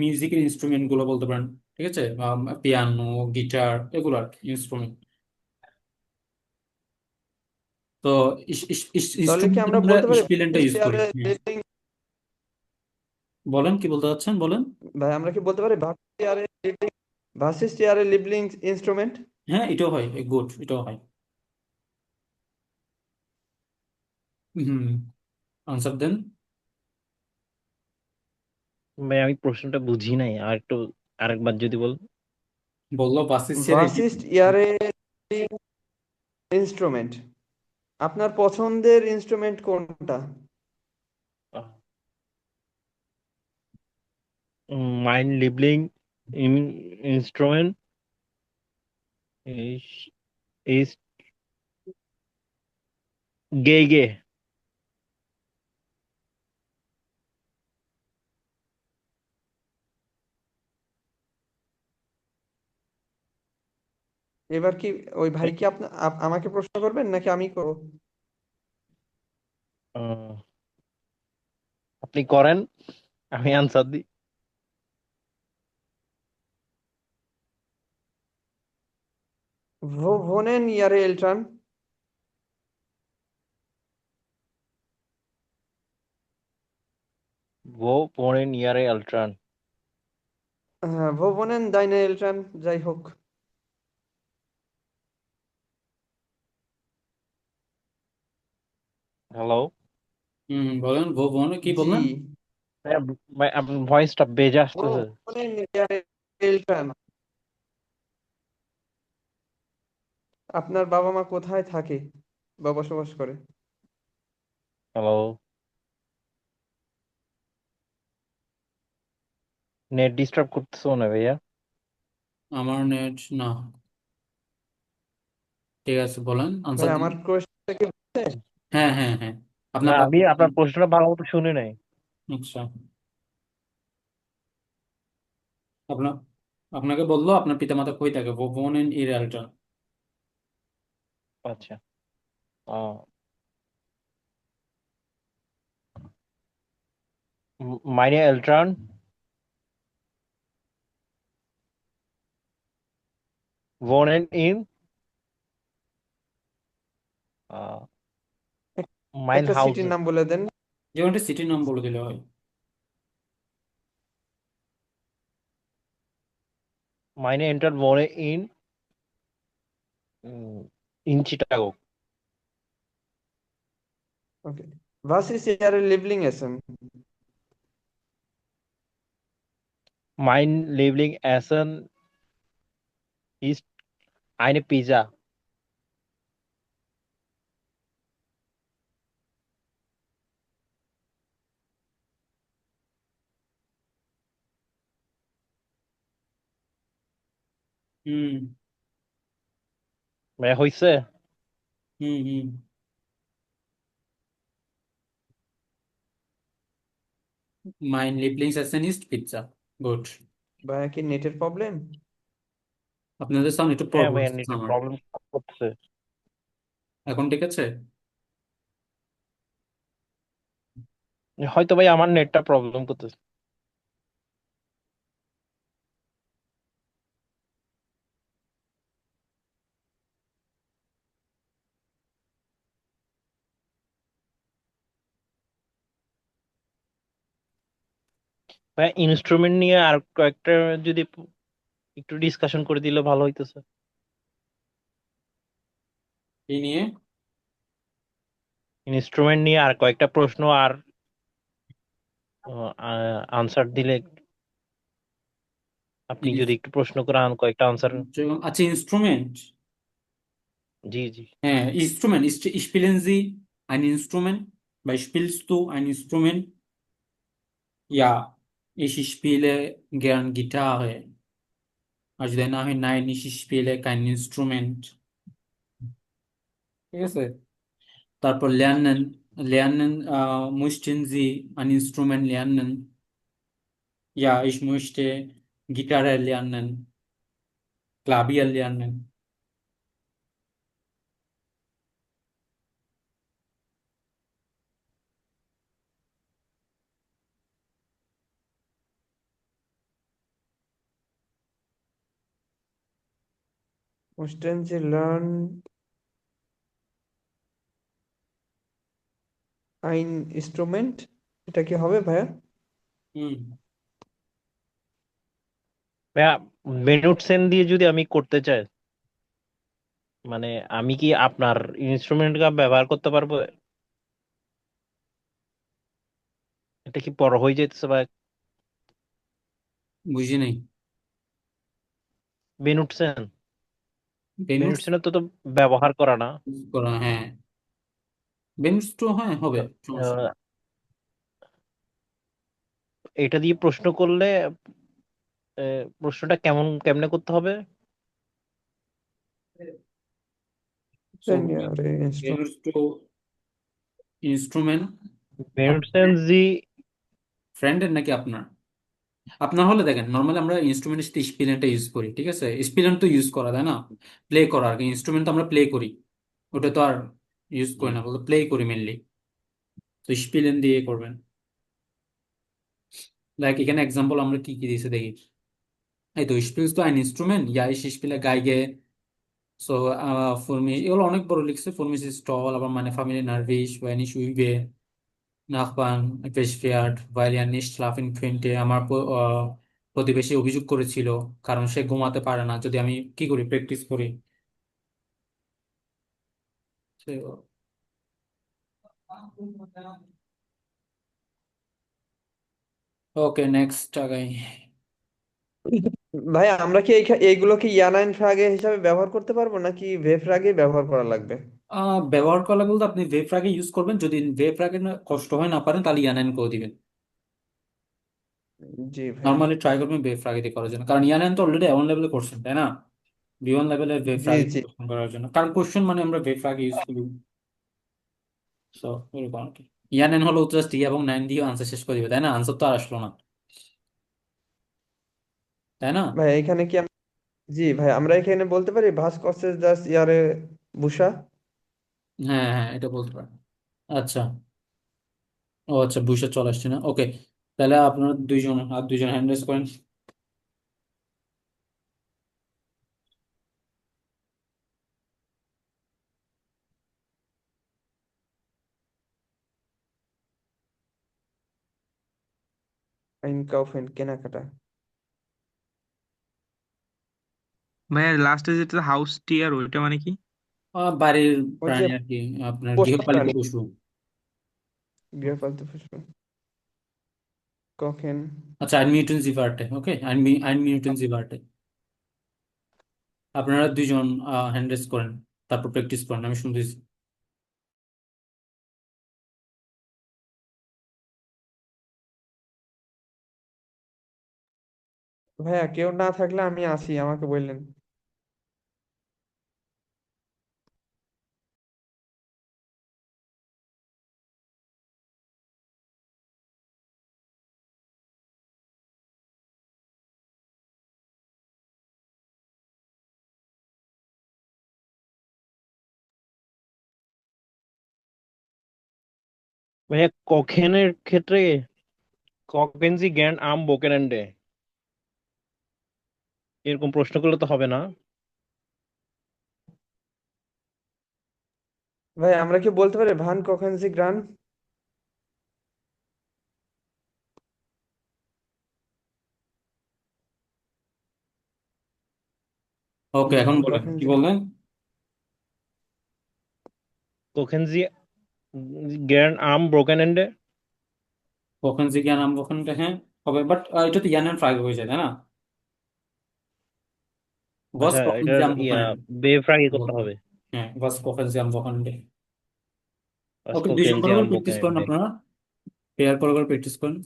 A: মিউজিকের ইনস্ট্রুমেন্ট গুলো বলতে পারেন, ঠিক আছে? পিয়ানো, গিটার, এগুলো আর ইনস্ট্রুমেন্ট। তো
F: তাহলে কি
A: ইনস্ট্রুমেন্ট
F: আমরা
A: আমরা
F: বলতে পারি
A: স্পেলিংটা ইউজ করি। বলেন কি বলতে চাচ্ছেন, বলেন।
F: ভাই আমরা কি বলতে পারি ভার্সিস চেয়ারে লিবলিং ইনস্ট্রুমেন্ট?
A: হ্যাঁ এটাও হয়, গুড, এটাও হয়। হুম, আনসার দেন।
G: ভাই আমি প্রশ্নটা বুঝি নাই, আর একটু আরেকবার যদি বল।
A: বললো বাসিস চেয়ারে
F: ভার্সিস ইয়ারে ইনস্ট্রুমেন্ট, আপনার পছন্দের ইনস্ট্রুমেন্ট কোনটা?
G: মাইন্ড লিবলিং ইনস্ট্রুমেন্ট ইস ইস গে গে।
F: এবার কি ওই ভাই কি আমাকে প্রশ্ন করবেন নাকি আমি করব?
G: আপনি করেন, আমি আনসার দিই।
F: ভোনেন ইয়ারে এলট্রান।
G: ভো পড়েন ইয়ারে আলট্রান।
F: হ্যাঁ, ভোনেন দাইনে এলট্রান, যাই হোক।
G: হ্যালো।
A: হুম বলেন, ভো ভো কি
F: জি
A: বললেন?
G: ভাইয়া, আপনার ভয়েসটা বেজে
F: ও
G: আসতেছে।
F: মানে এলট্রান। আপনার বাবা মা কোথায় থাকে বা বসবাস করে?
G: হ্যালো, নেট ডিস্টার্ব করতেছো না ভাইয়া?
A: আমার নেট না। ঠিক আছে, বলেন,
F: ভাই
A: আনসার দিন।
F: আমার কোয়েশ্চেনটা কি বুঝছেন?
A: হ্যাঁ, হ্যাঁ, হ্যাঁ।
G: না,
A: আপনার
G: আমি আপনার প্রশ্নটা ভালো মতো শুনি নাই।
A: আচ্ছা, আপনার আপনাকে বললো আপনার পিতামাতা কই থাকে, বোন ইন ইরালটন।
G: আচ্ছা, আহ, meine Eltern wohnen in uh, mein
F: একটা
G: Haus.
F: সিটির নাম বলে দেন।
A: যে কোনো একটা সিটির নাম বলে দিলে হয়।
G: Meine Eltern wohnen in Chicago.
F: Okay. Was ist Ihre Lieblingsessen?
G: Mein Lieblingsessen ist eine Pizza.
A: হুম,
G: ভাইয়া হইছে?
A: হুম, হুম। Mein Lieblingsessen ist Pizza. Gut.
F: ভাইয়া কি নেটের প্রবলেম?
A: আপনাদের সাউন্ড একটু
G: হ্যাঁ
A: প্রবলেম
G: ভাইয়া,
A: হচ্ছে
G: নেটের
A: আমার।
G: প্রবলেম করতেছে।
A: এখন ঠিক আছে?
G: হয়তো ভাই আমার নেটটা প্রবলেম করতেছে। ভাইয়া, ইনস্ট্রুমেন্ট নিয়ে আর কয়েকটা যদি একটু ডিসকাশন করে দিলে ভালো হইতেছে।
A: এই নিয়ে
G: ইনস্ট্রুমেন্ট নিয়ে আর কয়েকটা প্রশ্ন আর আনসার দিলে, আপনি যদি একটু প্রশ্ন করেন কয়েকটা আনসার।
A: আচ্ছা, ইনস্ট্রুমেন্ট।
G: জি জি।
A: হ্যাঁ, Instrument. Spielen Sie ein Instrument? Weil spielst du ein Instrument? Ja, ich spiele gern Gitarre. Also danach nein, ich spiele kein Instrument. ঠিক আছে? তারপর lernen. Lernen, möchten Sie ein Instrument lernen? Ja, ich möchte Gitarre lernen, Klavier lernen.
F: Möchten Sie lernen ein Instrument? এটা কি হবে ভাইয়া?
A: হুম।
G: ভাইয়া, বেনুটসেন দিয়ে যদি আমি করতে চাই, মানে আমি কি আপনার ইনস্ট্রুমেন্ট ব্যবহার করতে পারবো? এটা কি বড় হয়ে যেতেছে ভাই?
A: বুঝি নাই।
G: বেনুটসেন,
A: বেনুস
G: বেনুটসেনের তো ব্যবহার করা না।
A: করা, হ্যাঁ। বেনুস তো হ্যাঁ হবে, সমস্যা নেই।
G: আহ, এটা দিয়ে প্রশ্ন করলে প্রশ্নটা কেমনে করতে হবে?
A: So,
F: Wenn ja, Instrument.
A: বেনুস তো ইনস্ট্রুমেন্ট।
G: বেনুটসেন জি।
A: ফ্রেন্ডের নাকি আপনার? আপনার হলে দেখেন, নর্মালি আমরা ইনস্ট্রুমেন্টের সাথে স্পিলেনটা ইউজ করি, ঠিক আছে? স্পিলেন তো ইউজ করা, তাই না? প্লে করা আর কি, ইনস্ট্রুমেন্ট তো আমরা প্লে করি, ওটা তো আর ইউজ
G: জি।
A: করি না, বলতে প্লে করি মেনলি। তো স্পিলেন দিয়ে করবেন। লাইক এখানে এক্সাম্পল আমরা কি কি দিয়েছে দেখি। এই তো, spielst du ein Instrument? Ja, ich spiele Geige. So, für mich, এগুলো অনেক বড় লিখছে। Für mich ist toll, aber meine Familie nervig, wenn ich übe. Nachbarn beschwert, weil er nicht schlafen könnte. আমার প্রতিবেশী অভিযোগ করেছিল কারণ সে ঘুমাতে পারে না যদি আমি কি করি, প্র্যাকটিস করি। সে- ওকে, নেক্সট আগাই।
F: ভাই আমরা কি এইগুলো কি ইয়ানাইন ফ্রাগে হিসাবে ব্যবহার করতে পারবো নাকি ভে ফ্রাগে ব্যবহার করা লাগবে?
A: ব্যবহার করা বলতে আপনি ওয়েব ফ্রাগে ইউজ করবেন, যদি ওয়েব ফ্রাগে কষ্ট হয় না পারেন তাহলে ইয়ানান করে দিবেন।
F: জি ভাইয়া।
A: নর্মালি ট্রাই করবেন ওয়েব ফ্রাগে দিয়ে করার জন্য, কারণ ইয়ানান তো অলরেডি এমন লেভেলে করছেন, তাই না? বি1 লেভেলের ওয়েব
F: জি
A: ফ্রাগে
F: জি
A: কোশ্চেন করার জন্য, কারণ কোশ্চেন মানে আমরা ওয়েব ফ্রাগে ইউজ করি। সো এরকম আর কি। ইয়ানান হলো জাস্ট এবং 9 দিয়ে আনসার শেষ করে দিবে, তাই না? আনসার তো আর আসলো না, তাই না?
F: ভাই এখানে কি জি ভাই আমরা এখানে বলতে পারি ভাস কসেস দাস ইয়ারে বুসা।
A: হ্যাঁ হ্যাঁ, এটা বলতে পারেন। আচ্ছা, ও আচ্ছা, বুঝে চলে আসছে না, ওকে। তাহলে আপনার দুইজন হ্যান্ড রেজ করেন।
F: আইনকাউফেন কেনাকাটা।
H: ভাইয়া লাস্টে যেটা হাউস টিয়ার ওইটা মানে কি?
A: বাড়ির
F: ওই যে
A: প্রাণী আর কি, আপনার
F: পোষা
A: গৃহপালিত
F: প্রাণী,
A: পশু।
F: গৃহপালিত পশু। কখেন।
A: আচ্ছা, ein Minuten Sie warte, ওকে, ein Minuten Sie warte। আপনারা দুইজন হ্যান্ড রেজ করেন, তারপর প্র্যাকটিস করেন, আমি শুনতেছি।
F: ভাইয়া কেউ না থাকলে আমি আসি, আমাকে বললেন।
G: ভাইয়া কখেনের ক্ষেত্রে ককেনজি গ্র্যান্ড আর্ম বোকেনেন্ডে এরকম প্রশ্ন করলে তো হবে না।
F: ভাই আমরা কি বলতে পারি ভান কখেনজি গ্রান?
A: ওকে, এখন বলেন কি
F: কখেনজি
A: বললেন।
G: কোকেনজি গ্র্যান্ড আর্ম ব্রোকেন এন্ডে।
A: কখন জিজ্ঞাসা নাম কখন, হ্যাঁ হবে, বাট এটা তো ইয়ান ফ্রাগ হয়ে যায়, তাই না? গস
G: আচ্ছা,
A: কখন
G: এটার
A: জ্যাম কখন।
G: বেফ্রাগই করতে হবে।
A: হ্যাঁ, গস কখন জ্যাম কখন। ওকে, দুইজন
G: কোকেনজি
A: করে করে
G: আর্ম
A: প্র্যাকটিস
G: ব্রোকেন
A: করেন
G: এন্ডে।
A: আপনারা, পেয়ার করে করে প্র্যাকটিস করেন।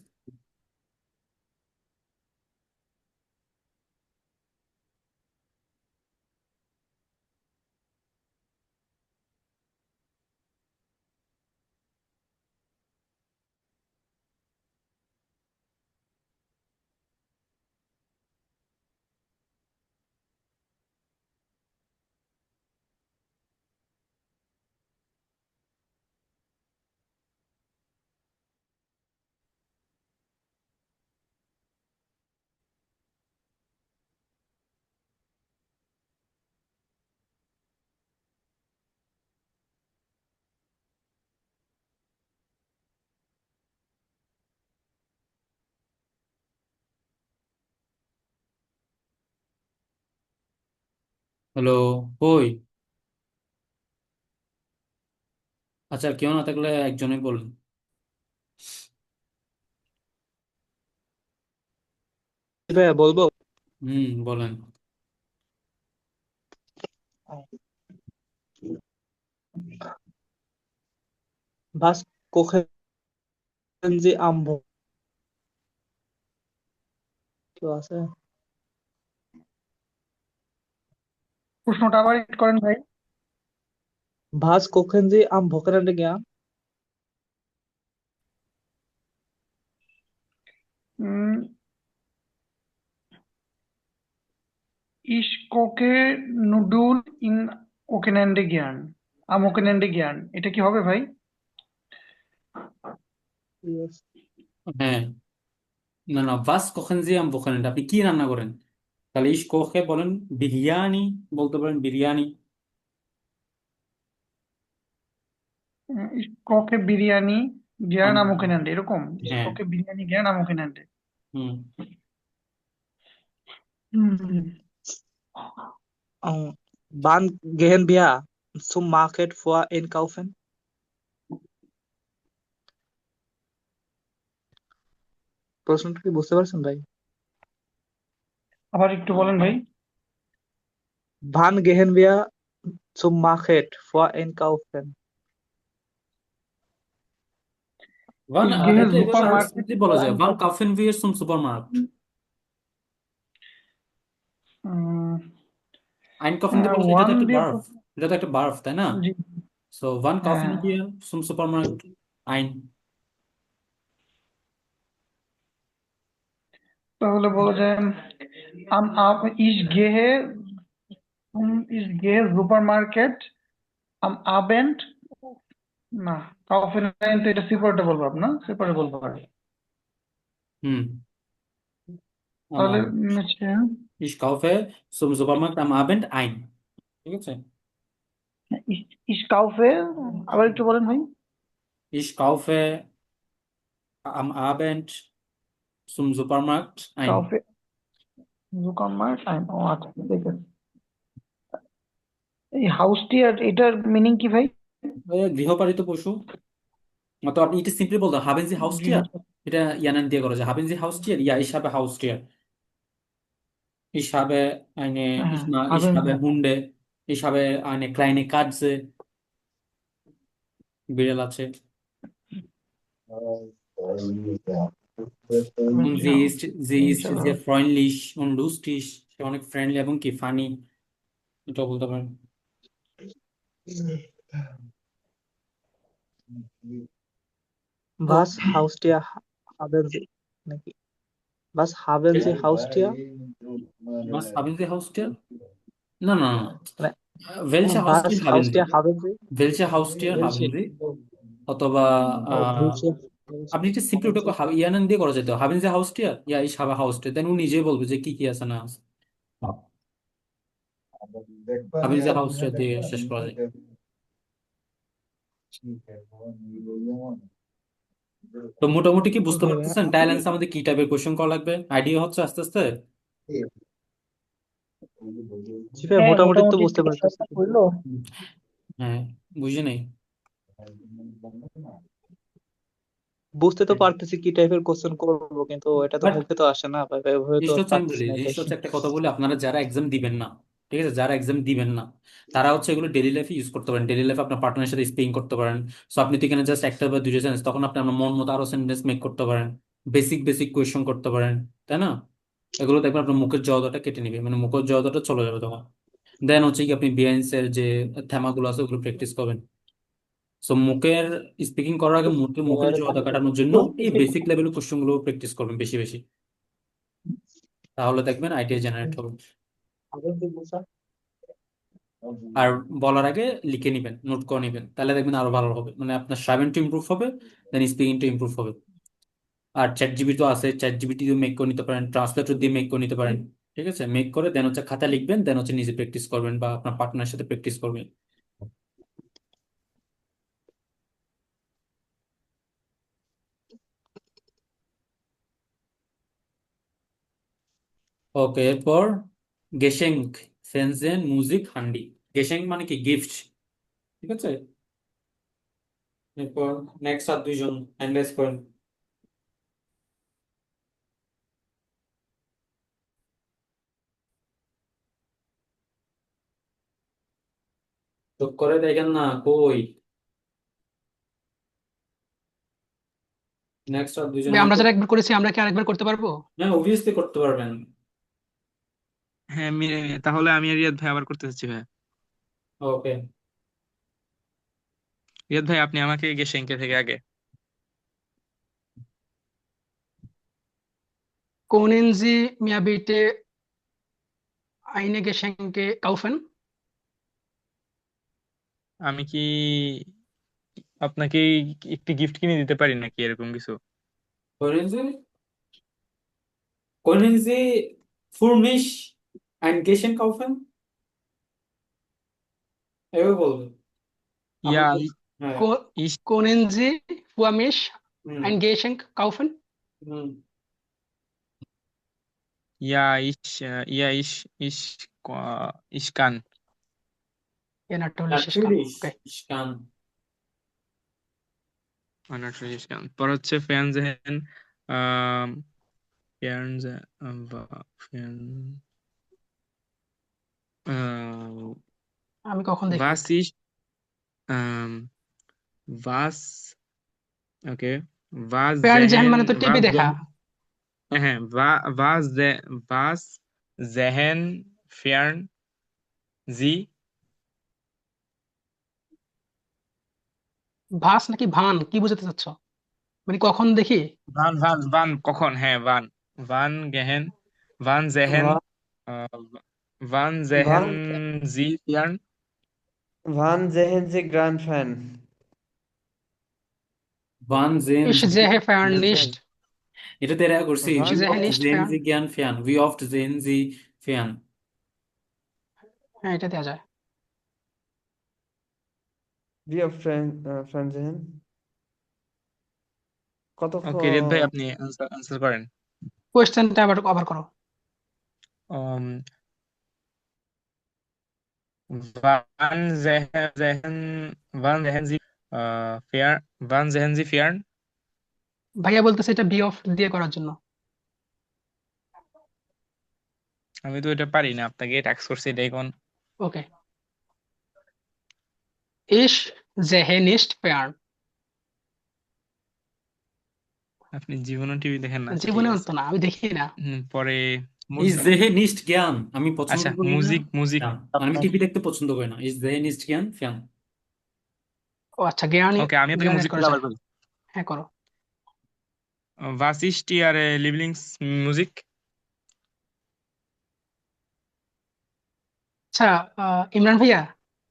A: হ্যালো, কই? আচ্ছা, কেউ না থাকলে একজনই বলুন।
E: ভাইয়া বলবো।
A: বলেন।
E: ভাস কোখেনজি আম্ভ কেউ আছে?
B: প্রশ্নটা আবার রিড করেন ভাই।
E: ভাস কোখেনজি আম ভোকেনান্ডে গিয়া।
B: উম, Ich koche নুডুল ইন ওকেনান্ডে জ্ঞান, ওকেনান্ডে জ্ঞান, এটা কি হবে ভাই?
E: Yes.
A: হ্যাঁ, না না, ভাস কখন জ্যাম কখন, আপনি কি রান্না করেন? তাহলে ইস কোখে বলেন বিরিয়ানি, বলতে পারেন বিরিয়ানি।
B: Ich koche বিরিয়ানি জ্ঞান
A: আম-
B: ওকেনান্ডে, এরকম? Ich
A: হ্যাঁ।
B: koche বিরিয়ানি জ্ঞান ওকেনান্ডে।
A: হুম।
B: হুম।
E: Wann gehen wir zum Market vor einkaufen? প্রশ্নটা কি বুঝতে পারছেন ভাই?
B: আবার একটু বলেন ভাই।
E: Wann gehen wir zum Market vor einkaufen?
A: Wann,
B: Ich gehe
A: এটা এভাবে আরো
B: Supermarket
A: সিম্পলি
B: für
A: বলা যায়, wann
B: einkaufen.
A: kaufen wir zum Supermarkt? einkaufen দিয়ে বলা যায়, এটা তো
B: ওয়ান
A: একটা
B: দিয়ে
A: ভার্ব, এটা তো একটা ভার্ব, তাই না?
B: জি
A: সো wann kaufen
B: হ্যাঁ,
A: wir zum Supermarkt? ein
B: তাহলে বলা যায় ich gehe ich gehe Supermarket am Abend, না kaufen তো এটা সেপারেটেবল ভার্ব না, সেপারেবল ভার্ব।
A: হুম
B: তাহলে
A: আমার
B: হচ্ছে
A: ich kaufe zum Supermarkt am Abend ein, ঠিক আছে?
B: ich kaufe, আবার একটু বলেন ভাই।
A: ich kaufe am Abend zum Supermarkt ein.
B: kaufe Supermarkt ein, ও আচ্ছা ঠিক আছে। এই হাউসটি আর এটার মিনিং কি ভাই?
A: গৃহপালিত পশু। তো আপনি এটা সিম্পলি বলতে haben Sie
B: গৃহ
A: Haustier, এটা ইয়ানান দিয়ে করা যায়, haben Sie Haustier? Ja, ich habe Haustier. Ich habe
B: হ্যাঁ
A: ich
B: হাবেন
A: habe Hunde, ich habe eine kleine Katze, বিড়াল আছে। Und sie ist
B: ইনশাআল্লাহ।
A: sehr freundlich und lustig, সে অনেক ফ্রেন্ডলি এবং কি ফানি, এটা বলতে পারেন।
E: Was Haustier haben Sie? নাকি Was haben Sie Haustier?
A: Was haben Sie Haustier? না না না,
E: মানে
A: welche
E: Was
A: Haustier haben Sie?
E: Haustier haben Sie?
A: welche Haustier haben
E: Welche?
A: Sie? অথবা
E: Oh, welche?
A: আপনি এটা সিম্পলি
E: Haben
A: ওটা
E: Sie?
A: ইয়ানান দিয়ে করা যেত, haben Sie Haustier? Ja, ich habe Haustier, দেন ও নিজেই বলবে যে কি কি আছে না আছে। haben Sie Haustier দিয়ে শেষ করা যায়। তো মোটামুটি কি বুঝতে
E: Okay,
A: পারতেছেন টাইলেন্স আমাদের কি টাইপের কোয়েশ্চেন করা লাগবে? আইডিয়া হচ্ছে আস্তে আস্তে?
E: জি ভাই
B: হ্যাঁ
E: মোটামুটি তো
B: মোটামুটি
E: বুঝতে
B: থেকে
E: পারতেছি,
B: সবটা হইলো।
A: হ্যাঁ, বুঝি নাই।
E: বুঝতে তো পারতেছি কি টাইপের কোশ্চেন করবো, কিন্তু এটা তো
A: বাট
E: মুখে তো আসে না ভাই, ওইভাবে তো
A: জিনিসটা হচ্ছে আমি
E: পারতেছি
A: বলি,
E: না এটাই।
A: জিনিসটা হচ্ছে একটা কথা বলি, আপনারা যারা এক্সাম দিবেন না, ঠিক আছে, যারা এক্সাম দিবেন না তারা হচ্ছে এগুলো ডেইলি লাইফে ইউজ করতে পারেন, ডেইলি লাইফে আপনার পার্টনারের সাথে স্পিকিং করতে পারেন। সো আপনি তো এখানে জাস্ট একটা বা দুইটা সেন্টেন্স, তখন আপনি আপনার মন মতো আরো সেন্টেন্স মেক করতে পারেন, বেসিক বেসিক কোয়েশ্চন করতে পারেন, তাই না? এগুলো দেখবেন আপনার মুখের জড়তাটা কেটে নিবে, মানে মুখের জড়তাটা চলে যাবে তখন। দেন হচ্ছে কি আপনি বিহাইন্ডস এর যে থেমাগুলো আছে ওগুলো প্র্যাকটিস করবেন। সো মুখের স্পিকিং করার আগে মুখের মুখের জড়তা কাটানোর জন্য এই বেসিক লেভেলের কোশ্চেন গুলো প্র্যাকটিস করবেন বেশি বেশি, তাহলে দেখবেন আইডিয়া জেনারেট হবে। আর বলার আগে লিখে নিবেন, নোট করে নিবেন, তাহলে দেখবেন আরো ভালো হবে, মানে আপনার শ্রাবণটা ইমপ্রুভ হবে, দেন স্পিকিংটা ইমপ্রুভ হবে। আর চ্যাট জিপিটি তো আছে, চ্যাট জিপিটি দিয়ে মেক করে নিতে পারেন, ট্রান্সলেটর দিয়ে মেক করে নিতে পারেন, ঠিক আছে? মেক করে দেন হচ্ছে খাতা লিখবেন, দেন হচ্ছে নিজে প্র্যাকটিস করবেন বা আপনার পার্টনারের সাথে প্র্যাকটিস করবেন। ওকে, এরপর গেশেঙ্ক, ফেনজেন, মুজিক, হান্ডি। গেশেঙ্ক মানে কি গিফট, ঠিক আছে? এরপর নেক্সট আর দুইজন অ্যানালাইজ করেন। চুপ করে দেখেন না কই। নেক্সট আর দুইজন
K: ভাই আমরা
A: নিচে।
K: যারা একবার করেছি আমরা কি আরেকবার করতে পারবো?
A: হ্যাঁ, অবভিয়াসলি করতে পারবেন।
H: হ্যাঁ তাহলে আমি আর রিয়াদ ভাই আবার করতে চাচ্ছি ভাই।
A: ওকে,
H: রিয়াদ ভাই আপনি আমাকে গেসেঙ্কে থেকে আগে।
K: Können Sie mir bitte einige Geschenke kaufen?
H: আমি কি আপনাকে একটি গিফট কিনে দিতে পারি নাকি এরকম কিছু?
A: können Sie können Sie für mich ein Geschenk kaufen? এভাবে বলবেন। আমরা
H: ইয়া
A: হ্যাঁ।
H: ইস
K: Können Sie für mich
A: হুম
K: ein Geschenk kaufen?
A: হুম
H: ইয়া ইস ইয়া ইস ইস ইস কান
K: Ja, natürlich, ich kann.
A: natürlich
K: Okay.
A: ich kann।
H: ইস কান। পর হচ্ছে ফ্যানজেন Fern,
K: আমি কখন দেখি
H: was ist, ähm, was, okay, was
K: fair Jehan
H: sehen,
K: মানে তো টিভি
H: was
K: দেখা।
H: sehen, was sehen fern Sie,
K: ভাস নাকি ভান কি বোঝাতে চাচ্ছ, মানে কখন দেখি?
H: wann, কখন, wann gehen, wann sehen,
F: Wa-
H: äh, wann sehen
F: Wann,
H: Sie fern,
F: wann sehen Sie Grand Fan?
A: ওয়ান জেন
K: ইস জেহে ফেয়ার
H: বুঝছেন?
K: নিশট,
A: এটা তো এরা করছি
K: ইস
A: ভি
F: Wann,
K: জেহে
A: অফ
K: নিশট
A: জেন
K: ফেয়ার।
A: জি জ্ঞান ফিয়ান, ভি অফ জেন জি ফিয়ান।
K: হ্যাঁ এটা দেওয়া যায়।
F: wie oft Fernsehen?
H: ওকে রিয়াদ ভাই
F: কতক্ষণ?
H: আপনি আনসার করেন।
K: কোয়েশ্চেনটা আবার আবার করো।
H: Um, wann sehen Sie wann sehen Sie fern?
K: ভাইয়া বলতেছে এটা বি অফ দিয়ে করার জন্য।
H: আমি তো এটা পারি না, আপনাকে টাস্ক করছি এটাই কোন।
K: ওকে, ইস জেহে নিশট ফেয়ার।
H: আপনি জীবনও টিভি দেখেন না, আচ্ছা ঠিক
K: জীবনে
H: আছে।
K: তো না, আমি দেখি না।
H: পরে
A: ইজ জেহে নিস্ট জ্ঞান আমি পছন্দ
H: আচ্ছা
A: করি না।
H: মুজিক
A: ফিয়ান। মানে আমি টিভি দেখতে পছন্দ করি না। ইজ জেহে নিস্ট জ্ঞান ফিয়ান।
K: ও আচ্ছা, জ্ঞানী
H: ওকে আমি আপনাকে
K: জ্ঞান এড
H: মুজিক
K: করা
H: আবার
K: যায়।
H: করি।
K: হ্যাঁ করো।
H: Was ist Ihre Lieblingsmusik?
K: আচ্ছা, ইমরান ভাইয়া,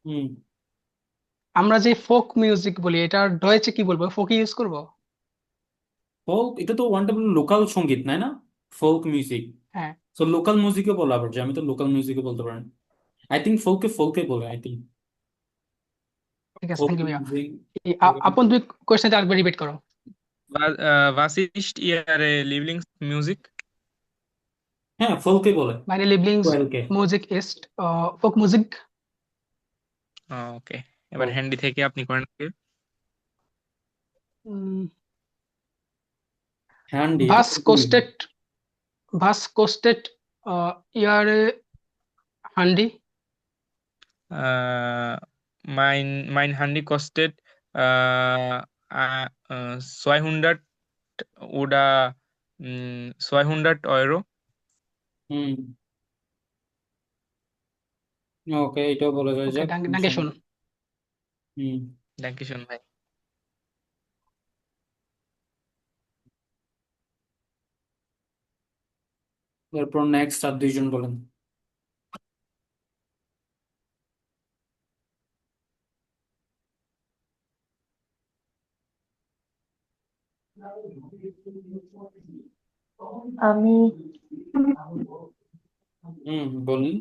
A: হুম।
K: আমরা যে ফোক মিউজিক বলি এটা ডয়েচে কি বলবো, ফোক ইউজ করব?
A: ফোক এটা তো ওয়ান টাইপ লোকাল সঙ্গীত নাই না, ফোক মিউজিক।
K: হ্যাঁ
A: সো লোকাল মিউজিকও বলা আবার যে আমি তো লোকাল মিউজিকও বলতে পারি। আই থিঙ্ক ফোকে ফোকে বলে আই থিঙ্ক
K: ঠিক আছে,
A: ফোক
K: থ্যাংক ইউ ভাইয়া।
A: মিউজিক।
K: আপন তুমি কোয়েশ্চেনটা আরেকবার রিপিট করো।
H: Was ist Ihre Lieblingsmusik?
A: হ্যাঁ ফোকে বলে।
K: Meine Lieblingsmusik ist Folkmusik.
H: ওকে এবার হ্যান্ডি থেকে আপনি করেন আগে।
K: Mm,
A: handy
K: Was kostet Ihre Handy?
H: Mein Handy kostet 200 oder 200 Euro.
A: হুম। ওকে এটাও বলা যায়
K: Okay,
A: যাক
K: danke,
A: সমস্যা
K: danke
A: নেই।
K: schön.
A: হুম।
H: Dankeschön ভাই।
A: এরপর নেক্সট আর দুইজন বলেন।
C: আমি
A: বলুন।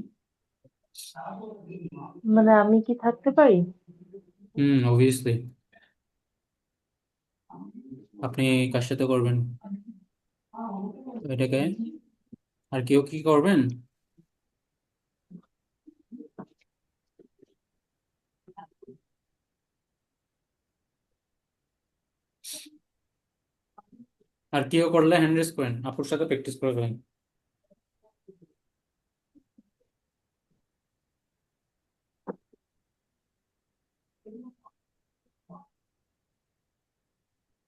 C: মানে আমি কি থাকতে পারি?
A: অবভিয়াসলি। আপনি কার সাথে করবেন এটাকে, আর কেউ কি করবেন? আর কেউ করলে হ্যান্ড রেজ করেন, আপুর সাথে প্র্যাকটিস করে ফেলেন।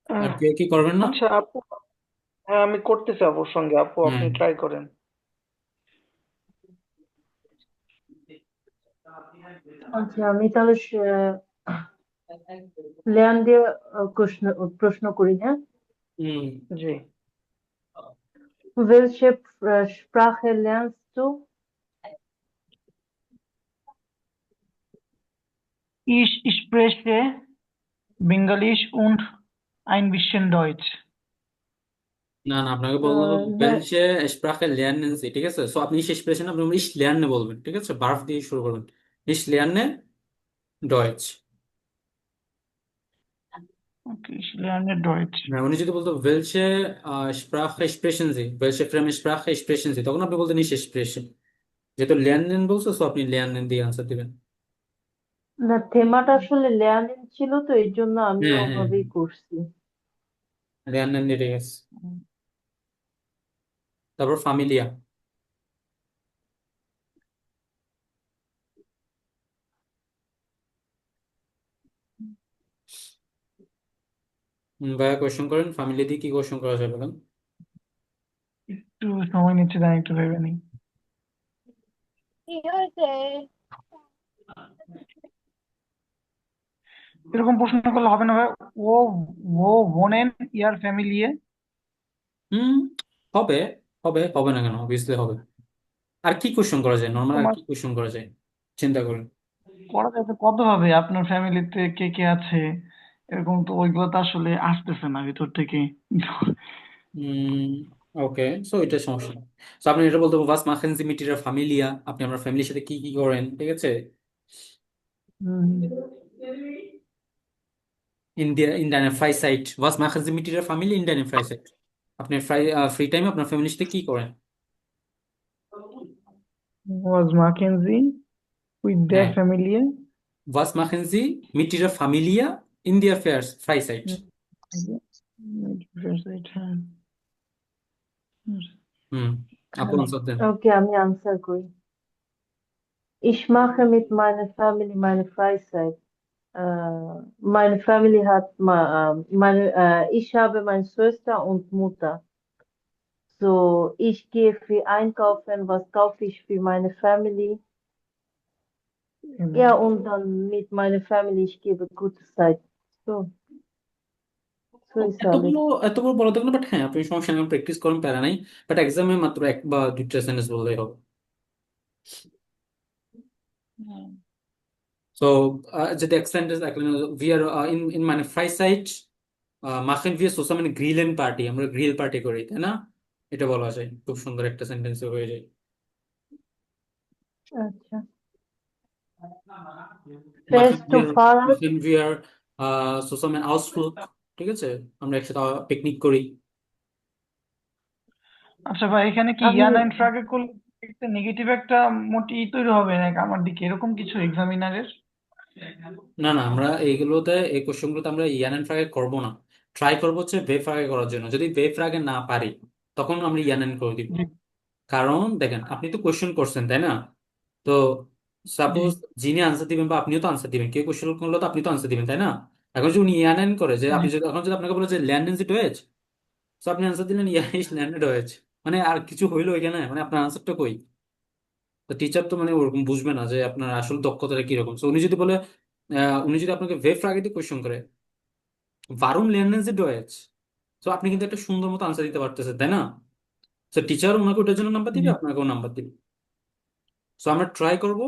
A: আর কেউ কি করবেন না?
B: আচ্ছা আপু, হ্যাঁ আমি করতেছি আপুর সঙ্গে, আপু
A: হ্যাঁ
B: আপনি ট্রাই করেন।
C: আচ্ছা আমি তাহলে লেয়ান দিয়ে প্রশ্ন প্রশ্ন করি, হ্যাঁ?
A: হুম।
B: জি।
C: Welche Sprache lernst du?
B: Ich spreche Bengalisch und ein bisschen Deutsch.
A: না না আপনাকে বলবো
C: হ্যাঁ,
A: welche Sprache lernen Sie, ঠিক আছে? সো আপনি শেষ পেয়েছেন, আপনি ich lerne বলবেন, ঠিক আছে? ভার্ব দিয়ে শুরু করবেন, ich lerne Deutsch।
B: Okay, ich lerne Deutsch.
A: হ্যাঁ উনি যদি বলতো welche Sprache sprechen Sie, welche fremde Sprache sprechen Sie, তখন আপনি বলতেন ich spreche। যেহেতু lernen বলছো সো আপনি lernen দিয়ে আনসার দিবেন।
C: না থেমাটা আসলে লেয়ানিন ছিল তো এই জন্য আমি
A: হ্যাঁ হ্যাঁ
C: ওভাবেই করছি।
A: lernen দিয়ে ঠিক আছে। তারপর ফামিলিয়া। ভাইয়া কোয়েশ্চেন করেন, ফ্যামিলি দিয়ে কি কোয়েশ্চেন করা যাবে বলেন।
B: একটু সময় নিচ্ছে, দাঁড়ান একটু ভেবে নিই। এরকম প্রশ্ন করলে হবে না ভাই। ও ও ওনেন ইয়ার ফ্যামিলি
A: হুম, হবে। হবে, হবে না কেন, অবভিয়াসলি হবে। আর কি কোয়েশ্চেন করা যায় নর্মাল, আর
B: তোমার
A: কি কোয়েশ্চেন করা যায় চিন্তা করেন।
B: করা যাবে কত হবে, আপনার ফ্যামিলিতে কে কে আছে, এরকম তো ওইগুলো তো আসলে আসতেছে না ভিতর থেকে।
A: হুম, ওকে, সো এটা সমস্যা না। তো আপনি এটা বলতে ভাস মাখেন সি মিটিরা ফামিলিয়া, আপনি আপনার ফ্যামিলির সাথে কি কি করেন, ঠিক আছে।
B: হুম,
A: ইন্ডিয়া ইন্ডিয়ান ফ্রাইসাইট, ভাস মাখেন সি মিটিরা ফ্যামিলি ইন্ডিয়ান ফ্রাইসাইট, আপনি ফ্রি টাইমে আপনার ফ্যামিলির সাথে কি করেন।
B: was Mackenzie with their
A: হ্যাঁ,
B: family.
A: ভাস মাখেন সি মিটিরা ফামিলিয়া ইন্ডিয়া ফেয়ার্স ফ্রাইসাইট। হুম, আপু আনসার দেন।
C: ওকে, আমি আনসার করি। Ich mache mit meiner Family meine Freizeit. Meine Family hat ich habe meine Schwester und Mutter. So, ich gehe viel einkaufen. Was kaufe ich für meine Family? Ja, und dann mit meiner Family, ich gebe gute Zeit. So, so ist alles.
A: এতগুলো এতগুলো বলা থাকলো, but হ্যাঁ আপনি সমস্যা নেই, practice করেন, প্যারা নাই। বাট এক্সামে মাত্র এক বা দুইটা সেন্টেন্স বললেই হবে। So, the extent is like, we are in meine Freizeit machen wir zusammen grillen party, আমরা গ্রিল পার্টি করি, তাই না? এটা বলা যায়, খুব সুন্দর একটা সেন্টেন্স হয়ে যায়।
C: আচ্ছা,
A: machen
C: fährst du
A: wir
C: Fahrrad?
A: machen wir zusammen Ausflug, ঠিক আছে, আমরা একসাথে পিকনিক করি।
B: আচ্ছা ভাই, এখানে কি
C: আমি
B: ইয়ান অ্যান্ড ফ্রাগে করলে একটা নেগেটিভ একটা মোটি তৈরি হবে নাকি আমার দিকে, এরকম কিছু এক্সামিনারের?
A: না না, আমরা এইগুলোতে এই কোশ্চেনগুলোতে আমরা ইয়ান এন্ড ফ্রাগে করবো না। ট্রাই করবো হচ্ছে বে ফ্রাগে করার জন্য। যদি বে ফ্রাগে না পারি তখন আমরা ইয়ান এন্ড করে দিব।
B: জি
A: কারণ দেখেন, আপনি তো কোশ্চেন করছেন, তাই না? তো
B: জি
A: সাপোজ যিনি আনসার দিবেন বা আপনিও তো আনসার দিবেন, কেউ কোশ্চেন করলে তো আপনি তো আনসার দিবেন, তাই না? এখন যদি উনি ইয়ান এন্ড করে, যে
B: জি
A: আপনি যদি এখন যদি আপনাকে বলে যে ল্যান্ড ইজ ইট ওয়েজ, তো আপনি আনসার দিলেন ইয়া ইজ ল্যান্ডেড ওয়েজ, মানে আর কিছু হইলো এখানে, মানে আপনার আনসারটা কই? তো টিচার তো মানে ওরকম বুঝবে না যে আপনার আসল দক্ষতাটা কিরকম। তো উনি যদি বলে উনি যদি আপনাকে বে ফ্রাগে দিয়ে কোশ্চেন করে ভারুম ল্যান্ড ইজ ইট ওয়েজ, তো আপনি কিন্তু একটা সুন্দর মতো আনসার দিতে পারতেছেন, তাই না? তো টিচার ওনাকে ওটার জন্য নাম্বার দিবে,
B: জি
A: আপনাকেও নাম্বার দিবে। সো আমরা ট্রাই করবো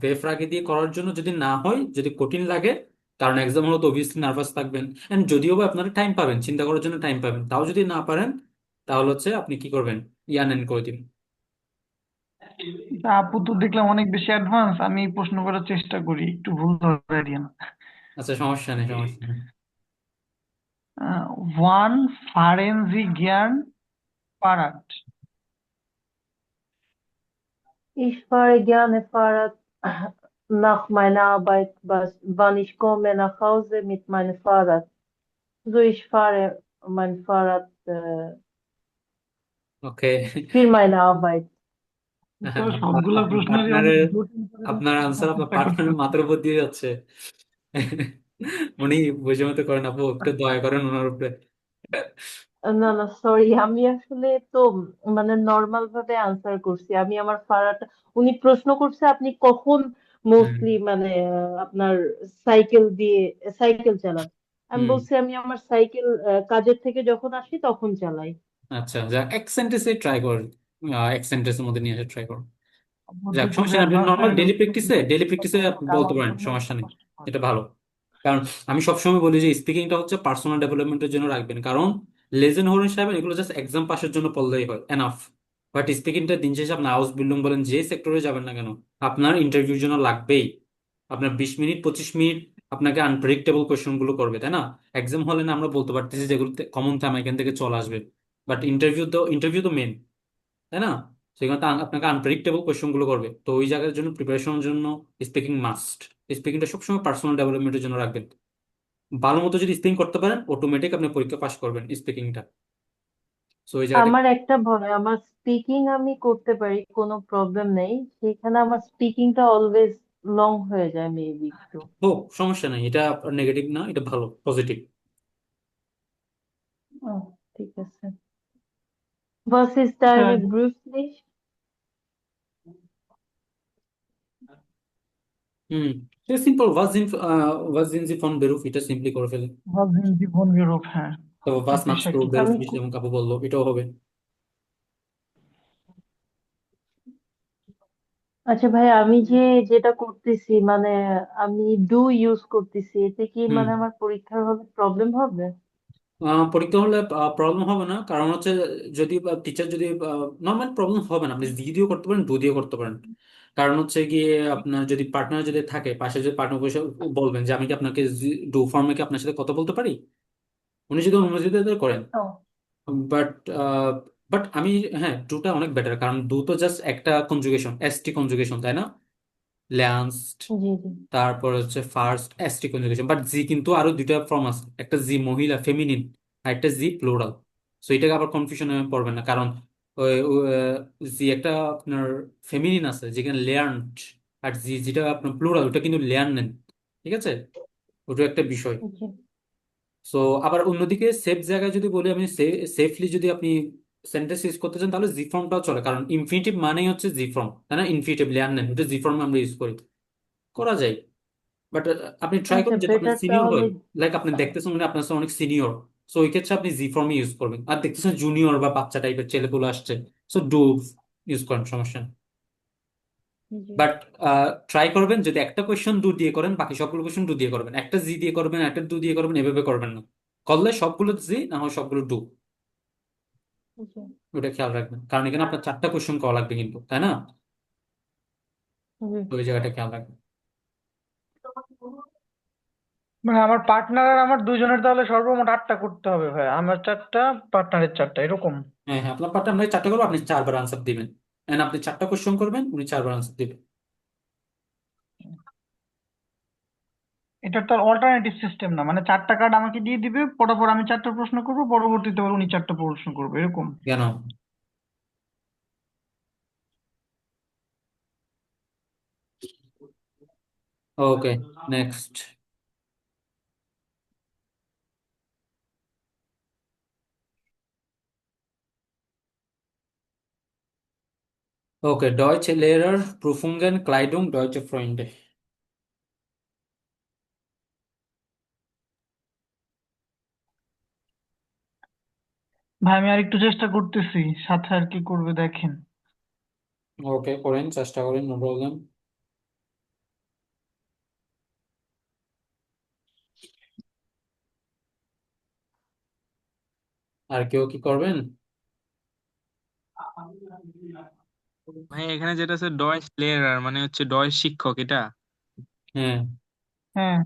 A: বেফ রাগে দিয়ে করার জন্য। যদি না হয়, যদি কঠিন লাগে, কারণ এক্সাম হলো তো অবভিয়াসলি নার্ভাস থাকবেন, এন্ড যদিও বা আপনারা টাইম পাবেন, চিন্তা করার জন্য টাইম পাবেন, তাও যদি না পারেন তাহলে হচ্ছে আপনি কি করবেন, ইয়ান এন্ড করে দিবেন।
B: তা আপু তো দেখলাম অনেক বেশি অ্যাডভান্স, আমি প্রশ্ন করার চেষ্টা করি, একটু ভুল ধরে দিয়েন।
A: আচ্ছা, সমস্যা নেই, সমস্যা নেই।
B: ওয়ান ফারেনজি জ্ঞান পারাট।
C: Ich fahre gerne Fahrrad nach meiner Arbeit, wann ich komme nach Hause mit meinem Fahrrad. So, ich fahre mein Fahrrad
A: ওকে।
C: für meine Arbeit.
B: তো সবগুলা
A: আপনার
B: প্রশ্নেরই অনেক
A: পার্টনারের
B: জটিল করে
A: আপনার আনসার
B: চেষ্টা
A: আপনার পার্টনারের
B: করতেছি।
A: মাথার উপর দিয়ে যাচ্ছে। উনি বুঝে মতো করেন, আপু একটু দয়া করেন ওনার উপরে।
C: না না, সরি, আমি আসলে তো মানে নর্মাল ভাবে আনসার করছি। আমি আমার ফারাটা, উনি প্রশ্ন করছে আপনি কখন
A: হুম
C: মোস্টলি মানে আপনার সাইকেল দিয়ে সাইকেল চালান। আমি
A: হুম।
C: বলছি আমি আমার সাইকেল কাজের থেকে যখন আসি তখন চালাই।
A: আচ্ছা, যা এক সেন্টেন্সে ট্রাই করুন, এক সেন্টেন্সের মধ্যে নিয়ে আসে ট্রাই করুন।
B: বুদ্ধি
A: যাক,
B: খুবই
A: সমস্যা নেই, আপনি
B: অ্যাডভান্স
A: নর্মাল
B: লেভেলের
A: ডেইলি
B: উত্তর
A: প্র্যাকটিসে
B: দিচ্ছে,
A: ডেইলি
B: এটা
A: প্র্যাকটিসে
B: তো
A: আপনি বলতে
B: আমার
A: পারেন,
B: জন্য
A: সমস্যা
B: একটু
A: নেই,
B: কষ্টকর।
A: এটা ভালো। কারণ আমি সবসময় বলি যে স্পিকিংটা হচ্ছে পার্সোনাল ডেভেলপমেন্টের জন্য রাখবেন, কারণ লেজেন হরন সাহেব এগুলো জাস্ট এক্সাম পাসের জন্য পড়লেই হয়, এনাফ। বাট স্পিকিংটা দিন শেষে আপনি হাউস বিল্ডিং বলেন, যে সেক্টরে যাবেন না কেন, আপনার ইন্টারভিউর জন্য লাগবেই। আপনার 20 মিনিট 25 মিনিট আপনাকে আনপ্রেডিক্টেবল কোয়েশ্চেন গুলো করবে, তাই না? এক্সাম হলে না আমরা বলতে পারতেছি যেগুলোতে কমন থাম এখান থেকে চলে আসবে, বাট ইন্টারভিউ তো মেন, তাই না? সেখানে তো আপনাকে আনপ্রেডিক্টেবল কোয়েশ্চেন গুলো করবে, তো ওই জায়গার জন্য প্রিপারেশনের জন্য স্পিকিং মাস্ট। স্পিকিংটা সবসময় পার্সোনাল ডেভেলপমেন্টের জন্য রাখবেন। ভালো মতো যদি স্পিকিং করতে পারেন, অটোমেটিক আপনি পরীক্ষা পাস করবেন স্পিকিংটা। সো ওই জায়গাটা
C: আমার একটা ভয়, আমার স্পিকিং আমি করতে পারি, কোনো প্রবলেম নেই, সেখানে আমার স্পিকিংটা অলওয়েজ লং হয়ে যায় মেবি একটু।
A: হোক, সমস্যা নেই, এটা নেগেটিভ না, এটা ভালো, পজিটিভ।
C: ও, ঠিক আছে। Was ist
B: আচ্ছা,
C: deine beruflich?
A: হুম, এটা সিম্পল, ওয়াজ ইন জি ফন বেরুফ, এটা সিম্পলি করে ফেলে।
B: ভাবছেন জীবন বিরূপ, হ্যাঁ,
A: তো
B: আপনার
A: ওয়াজ মার্কস
B: পেশা
A: প্রো
B: কি?
A: বেরুফ,
C: আমি
A: যেমন কাপু বললো, এটাও হবে।
C: আচ্ছা ভাই, আমি যেটা করতেছি মানে আমি ডু ইউজ করতেছি, এতে কি
A: হুম,
C: মানে আমার পরীক্ষার হলে প্রবলেম হবে?
A: পরীক্ষা হলে প্রবলেম হবে না, কারণ হচ্ছে যদি টিচার যদি নর্মাল প্রবলেম হবে না, আপনি জি দিয়েও করতে পারেন, ডু দিয়েও করতে পারেন। কারণ হচ্ছে গিয়ে আপনার যদি পার্টনার যদি থাকে পাশে, যদি পার্টনার বসে বলবেন যে আমি কি আপনাকে ডু ফর্মে কি আপনার সাথে কথা বলতে পারি, উনি যদি অনুমতি দিতে করেন।
C: ও,
A: বাট বাট আমি, হ্যাঁ, ডুটা অনেক বেটার, কারণ ডু তো জাস্ট একটা কনজুগেশন, এসটি কনজুগেশন, তাই না? ল্যান্সড,
C: জি জি।
A: তারপর হচ্ছে ফার্স্ট এসটি কনজুগেশন। বাট জি কিন্তু আরো দুইটা ফর্ম আছে, একটা জি মহিলা ফেমিনিন, আর একটা জি প্লুরাল। সো এটাকে আবার কনফিউশনে পড়বেন না, কারণ জি একটা আপনার ফেমিনিন আছে যেখানে লেয়ার্নড, আর জি যেটা আপনার প্লুরাল ওটা কিন্তু লেয়ার নেন, ঠিক আছে? ওটা একটা বিষয়।
C: জি
A: সো আবার অন্যদিকে সেফ জায়গায় যদি বলি আমি, সেফলি যদি আপনি সেন্টেন্স ইউজ করতে চান, তাহলে জি ফর্মটাও চলে, কারণ ইনফিনিটিভ মানেই হচ্ছে জি ফর্ম, তাই না? ইনফিনিটিভ লেয়ার নেন, ওটা জি ফর্ম আমরা ইউজ করি, করা যায়। বাট আপনি ট্রাই
C: আচ্ছা,
A: করুন যদি আপনার
C: বেটার
A: সিনিয়র
C: তাহলে।
A: হয়, লাইক আপনি দেখতেছেন মানে আপনার সাথে অনেক সিনিয়র, সো ওই ক্ষেত্রে আপনি জি ফর্মই ইউজ করবেন। আর দেখতেছেন জুনিয়র বা বাচ্চা টাইপের ছেলেগুলো আসছে, সো ডু ইউজ করেন, সমস্যা নেই।
C: জি
A: বাট ট্রাই করবেন যদি একটা কোয়েশ্চেন ডু দিয়ে করেন, বাকি সবগুলো কোয়েশ্চেন ডু দিয়ে করবেন, একটা জি দিয়ে করবেন, একটা ডু দিয়ে করবেন, এভাবে করবেন না। করলে সবগুলো জি, না হয় সবগুলো ডু,
C: জি
A: ওটা খেয়াল রাখবেন, কারণ এখানে আপনার চারটা কোয়েশ্চেন করা লাগবে কিন্তু, তাই না?
C: জি।
A: তো ওই জায়গাটা খেয়াল রাখবেন।
B: মানে আমার পার্টনার আর আমার দুজনের তাহলে সর্বমোট 8টা করতে হবে ভাই, আমার 4টা, পার্টনারের 4টা, এরকম?
A: হ্যাঁ হ্যাঁ, আপনার পার্টটা আমরা চারটা করবো, আপনি চারবার আনসার দিবেন, এন্ড আপনি চারটা কোয়েশ্চেন করবেন, উনি চারবার আনসার দিবেন।
B: এটা তো অল্টারনেটিভ সিস্টেম না, মানে 4টা কার্ড আমাকে দিয়ে দিবে, পরপর আমি 4টা প্রশ্ন করবো, পরবর্তীতে আবার উনি 4টা প্রশ্ন করবে, এরকম?
A: কেন? ওকে, নেক্সট। ওকে, Deutsche Lehrer Prüfungen Kleidung deutsche Freunde.
B: ভাই আমি আর একটু চেষ্টা করতেছি, সাথে আর কি করবে দেখেন।
A: ওকে, করেন, চেষ্টা করেন, নো প্রবলেম। আর কেউ কি করবেন?
H: ভাই এখানে যেটা আছে ডয়েশ লেয়ারার মানে হচ্ছে ডয়েশ শিক্ষক, এটা
A: হ্যাঁ,
B: হ্যাঁ,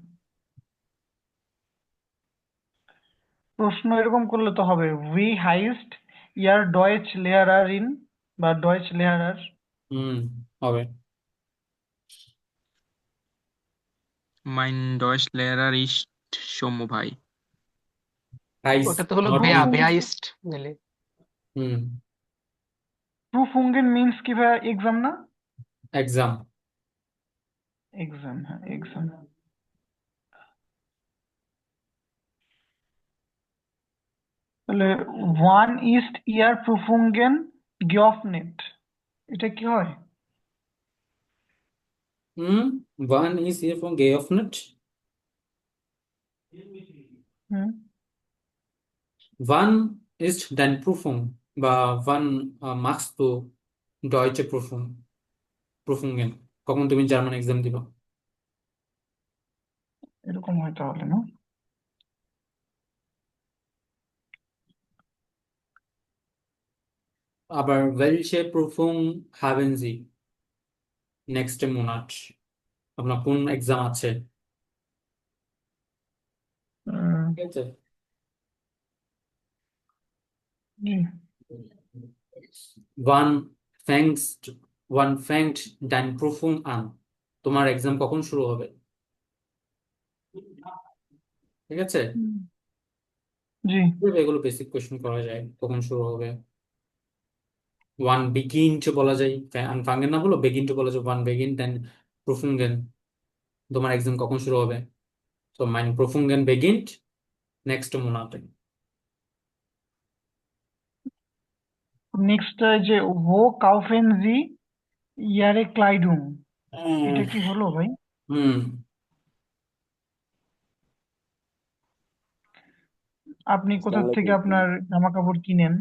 B: প্রশ্ন এরকম করলে তো হবে, উই হাইস্ট ইয়ার ডয়েচ লেয়ারার ইন, বা ডয়েচ লেয়ারার।
A: হুম, হবে।
H: মাইন ডয়েশ লেয়ারার ইস্ট সৌম্য ভাই।
A: হাইস,
K: ওটা তো হলো
A: নট
K: বেয়া
A: ইন।
C: প্রুফুঙ্গেন।
K: বেয়াইস্ট গেলে।
A: হুম,
B: প্রুফুঙ্গেন মিন্স কি ভাই, এক্সাম না?
A: এক্সাম।
B: এক্সাম, হ্যাঁ এক্সাম। তাহলে ওয়ান ইস্ট ইয়ার প্রুফুঙ্গেন গিয়ফনেট, এটা কি হয়?
A: হুম, ওয়ান ইজ হিয়ার ফ্রম গে অফ নেট,
B: হুম,
A: ওয়ান ইজ দেন প্রুফুং, বা ওয়ান মার্কস টু ডয়েচে প্রুফুঙ্গেন, কখন তুমি জার্মান এক্সাম দিবা।
B: এরকম হয় তাহলে না?
A: আবার ওয়েলশে প্রুফুং হাভেন জি নেক্সট মোনাট, আপনার কোন এক্সাম আছে,
B: হুম,
A: ঠিক আছে?
B: জি।
A: ওয়ান ফ্যাংস্ট, ওয়ান ফ্যাংড ডাইন প্রুফুং আন, তোমার এক্সাম কখন শুরু হবে, ঠিক আছে?
B: হুম, জি।
A: এগুলো বেসিক কোয়েশ্চেন করা যায়, কখন শুরু হবে। ওয়ান বিগিন বলা যায়, আনফাঙ্গেন না বলো, বেগিন বলা যায়, ওয়ান বেগিন দেন প্রুফুঙ্গেন, তোমার এক্সাম কখন শুরু হবে। তো মাইন প্রুফুঙ্গেন বেগিন নেক্সট মোনাতে।
B: নেক্সট যে ভো কাউফেন জি ইয়ারে ক্লাইডুম, এটা কি হলো ভাই?
A: হুম।
B: আপনি কোথা
L: আসসালামু
B: থেকে
L: আলাইকুম।
B: আপনার জামা কাপড় কিনেন?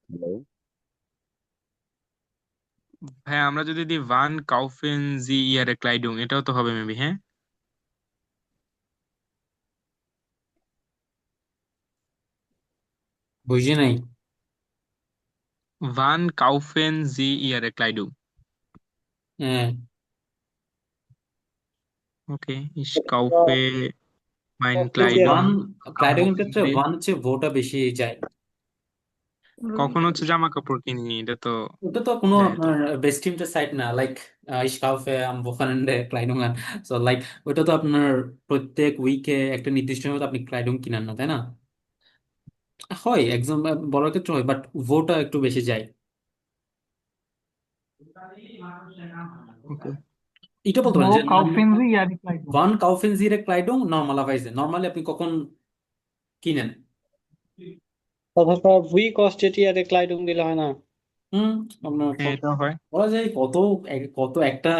L: হ্যালো।
H: হ্যাঁ, আমরা যদি দিই ভান কাউফেন জি ইয়ারে ক্লাইডুং, এটাও তো হবে মেবি। হ্যাঁ,
A: বুঝি নাই।
H: ভান কাউফেন জি ইয়ারে ক্লাইডুং।
A: হ্যাঁ,
H: ওকে, ইস কাউফে মাইন
A: কিন্তু
H: ক্লাইডুং।
A: ওয়ান ক্লাইডিং এর ক্ষেত্রে
H: কাউফে
A: ওয়ান হচ্ছে ভোটা বেশি যায়।
H: কখন হচ্ছে জামা কাপড় কিনি, এটা তো
A: ওটা তো কোনো
H: যায় তো।
A: আপনার বেস্টিমটা সাইট না, like ich kaufe am Wochenende Kleidungen, so like ওটা তো আপনার প্রত্যেক উইকে একটা নির্দিষ্ট মতো আপনি ক্লাইডিং কিনেন না, তাই না? হয় এক্সাম বলার ক্ষেত্রে হয়, বাট ভোটা একটু বেশি যায়।
H: ওকে,
A: এটা বলতে
B: ভো
A: পারেন যে
B: কাউফেন জি ইয়ারে ক্লাইডুম।
A: ওয়ান কাউফেন জিরে ক্লাইডং নর্মালাইজে, নর্মালি আপনি কখন কিনেন?
I: অথবা ভুই কস্টেট ইয়ারে ক্লাইডুম দিলে হয় না?
A: হুম। আপনার
H: হ্যাঁ এটাও হয়।
A: বলা যায় কত কত একটা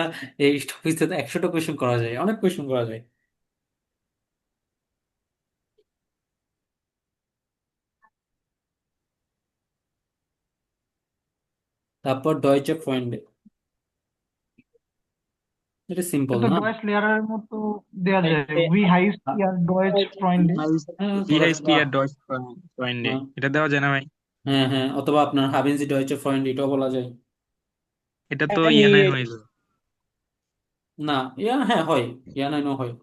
A: এই টপিকে 100টা কোয়েশ্চেন করা যায়, অনেক কোয়েশ্চেন করা যায়। তারপর ডয়েচে ফ্রেন্ডে, এটা সিম্পল
B: এটা
A: না?
B: ডয়েচ লেয়ারের মতো দেয়া যায়, উই হাইস্ট ইয়ার ডয়েচ ফ্রয়েন্ডে।
A: হ্যাঁ
H: ভি
A: করা
H: হাইস্ট
A: যাবে।
H: ইয়ার ডয়েচ ফ্রেন্ডে,
A: হ্যাঁ,
H: এটা দেওয়া যায় না ভাই?
A: হ্যাঁ, হ্যাঁ, অথবা আপনার হাবেন জি ডয়েচে ফ্রেন্ড, এটাও বলা যায়।
H: এটা তো
I: হ্যাঁ,
H: ইয়ে নাই হয়ে যাবে।
A: না, হ্যাঁ হয়, নাইনও হয়।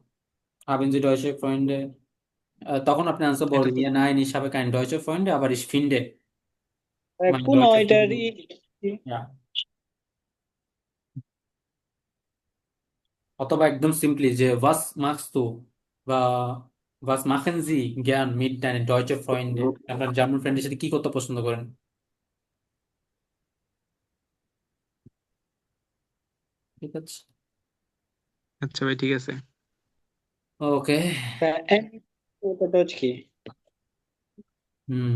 A: হাবেন জি ডয়েচে ফ্রেন্ডে, তখন আপনি আনসার
H: এটা
A: বলবেন
H: তো
A: nein ich habe kein deutsche Freunde aber ich finde meine
I: কোন
A: deutsche
I: এটার
A: Freunde।
I: ই
A: Ja. অথবা একদম সিম্পলি যে was machst du বা was machen Sie gern mit deinen deutsche Freunde, আপনার জার্মান ফ্রেন্ডের সাথে কি করতে পছন্দ করেন। ঠিক আছে।
H: আচ্ছা ভাই, ঠিক আছে।
A: ওকে।
I: ডচ কি?
A: হুম।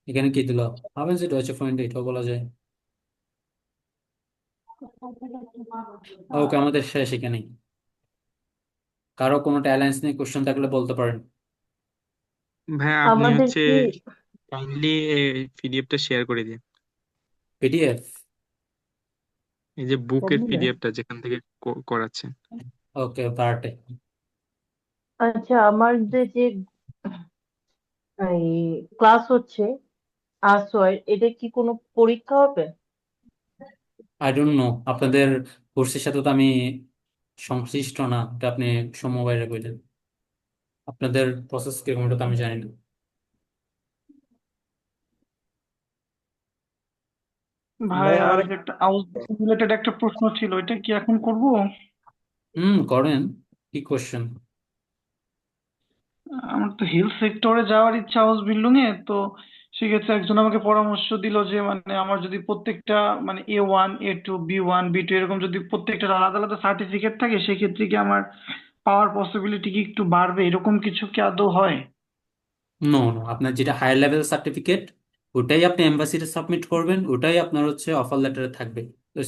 A: এখানে কি দিল? haben Sie deutsche Freunde, এটাও বলা যায়। ওকে, আমাদের শেষ এখানেই। কারো কোনো অ্যালায়েন্স নিয়ে কোশ্চেন থাকলে বলতে পারেন।
H: ভাই আপনি
C: আমাদের
H: হচ্ছে
C: কি
H: কাইন্ডলি পিডিএফটা শেয়ার করে দিন,
A: পিডিএফ?
H: এই যে বুকের পিডিএফটা যেখান থেকে করাচ্ছেন।
A: ওকে, পার্টে।
C: আচ্ছা, আমার যে এই ক্লাস হচ্ছে আসোয়, এটা কি কোনো পরীক্ষা হবে?
A: আই ডোন্ট নো, আপনাদের কোর্সের সাথে তো আমি সংশ্লিষ্ট না, এটা আপনি সমবায় বললেন। আপনাদের প্রসেস কিরকম এটা তো আমি জানি না।
B: ভাই
F: ভাই
B: আর
F: আমার
B: যে একটা আউস রিলেটেড একটা প্রশ্ন ছিল, এটা কি এখন করব?
A: করেন। কি কোশ্চেন?
B: আমার তো হেলথ সেক্টরে যাওয়ার ইচ্ছা হাউস বিল্ডিং এ, তো সেক্ষেত্রে একজন আমাকে পরামর্শ দিল যে মানে আমার যদি প্রত্যেকটা মানে A1 A2 B1 B2 এরকম যদি প্রত্যেকটা আলাদা আলাদা সার্টিফিকেট থাকে, সেক্ষেত্রে কি আমার পাওয়ার পসিবিলিটি কি একটু বাড়বে, এরকম কিছু কি আদৌ হয়?
A: নো, নো, আপনার যেটা হায়ার লেভেল সার্টিফিকেট ওটাই আপনি এমবাসিতে সাবমিট করবেন, ওটাই আপনার হচ্ছে অফার লেটারে থাকবে,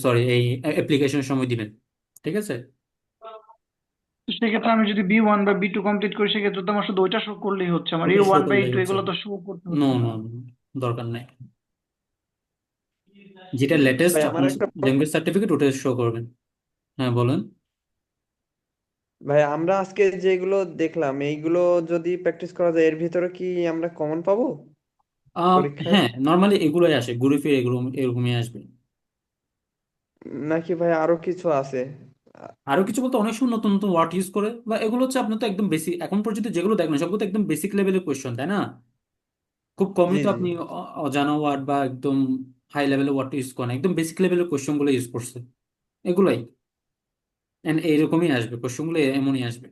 A: সরি এই অ্যাপ্লিকেশনের সময় দিবেন। ঠিক আছে।
B: তো সেক্ষেত্রে আমি যদি B1 বা B2 কমপ্লিট করি, সেক্ষেত্রে তো আমার শুধু ওইটা শো করলেই হচ্ছে, আমার
A: ওটা শো
B: A1 বা
A: করলেই
B: A2
A: হচ্ছে।
B: এগুলো তো শো করতে
A: নো,
B: হচ্ছে না।
A: নো, দরকার নাই। যেটা লেটেস্ট
F: ভাই আমার
A: আপনার
F: একটা
A: ল্যাঙ্গুয়েজ সার্টিফিকেট ওটা শো করবেন। হ্যাঁ, বলেন।
F: ভাই আমরা আজকে যেগুলো দেখলাম এইগুলো যদি প্র্যাকটিস করা যায় এর ভিতরে কি আমরা কমন পাবো পরীক্ষায়?
A: হ্যাঁ, নর্মালি এগুলোই আসে, ঘুরে ফিরে এগুলো এরকমই আসবে।
F: নাকি ভাই আরো কিছু আছে? আ-
A: আরো কিছু বলতে অনেক সময় নতুন নতুন ওয়ার্ড ইউজ করে, বা এগুলো হচ্ছে আপনার তো একদম বেসিক, এখন পর্যন্ত যেগুলো দেখবেন সবগুলো তো একদম বেসিক লেভেলের কোয়েশ্চেন, তাই না? খুব কমই
F: জি
A: তো
F: জি।
A: আপনি অজানা ওয়ার্ড বা একদম হাই লেভেলের ওয়ার্ড ইউজ করেন, একদম বেসিক লেভেলের কোয়েশ্চেন গুলো ইউজ করছে। এগুলাই। এন্ড এইরকমই আসবে, কোশ্চেনগুলো এমনই আসবে।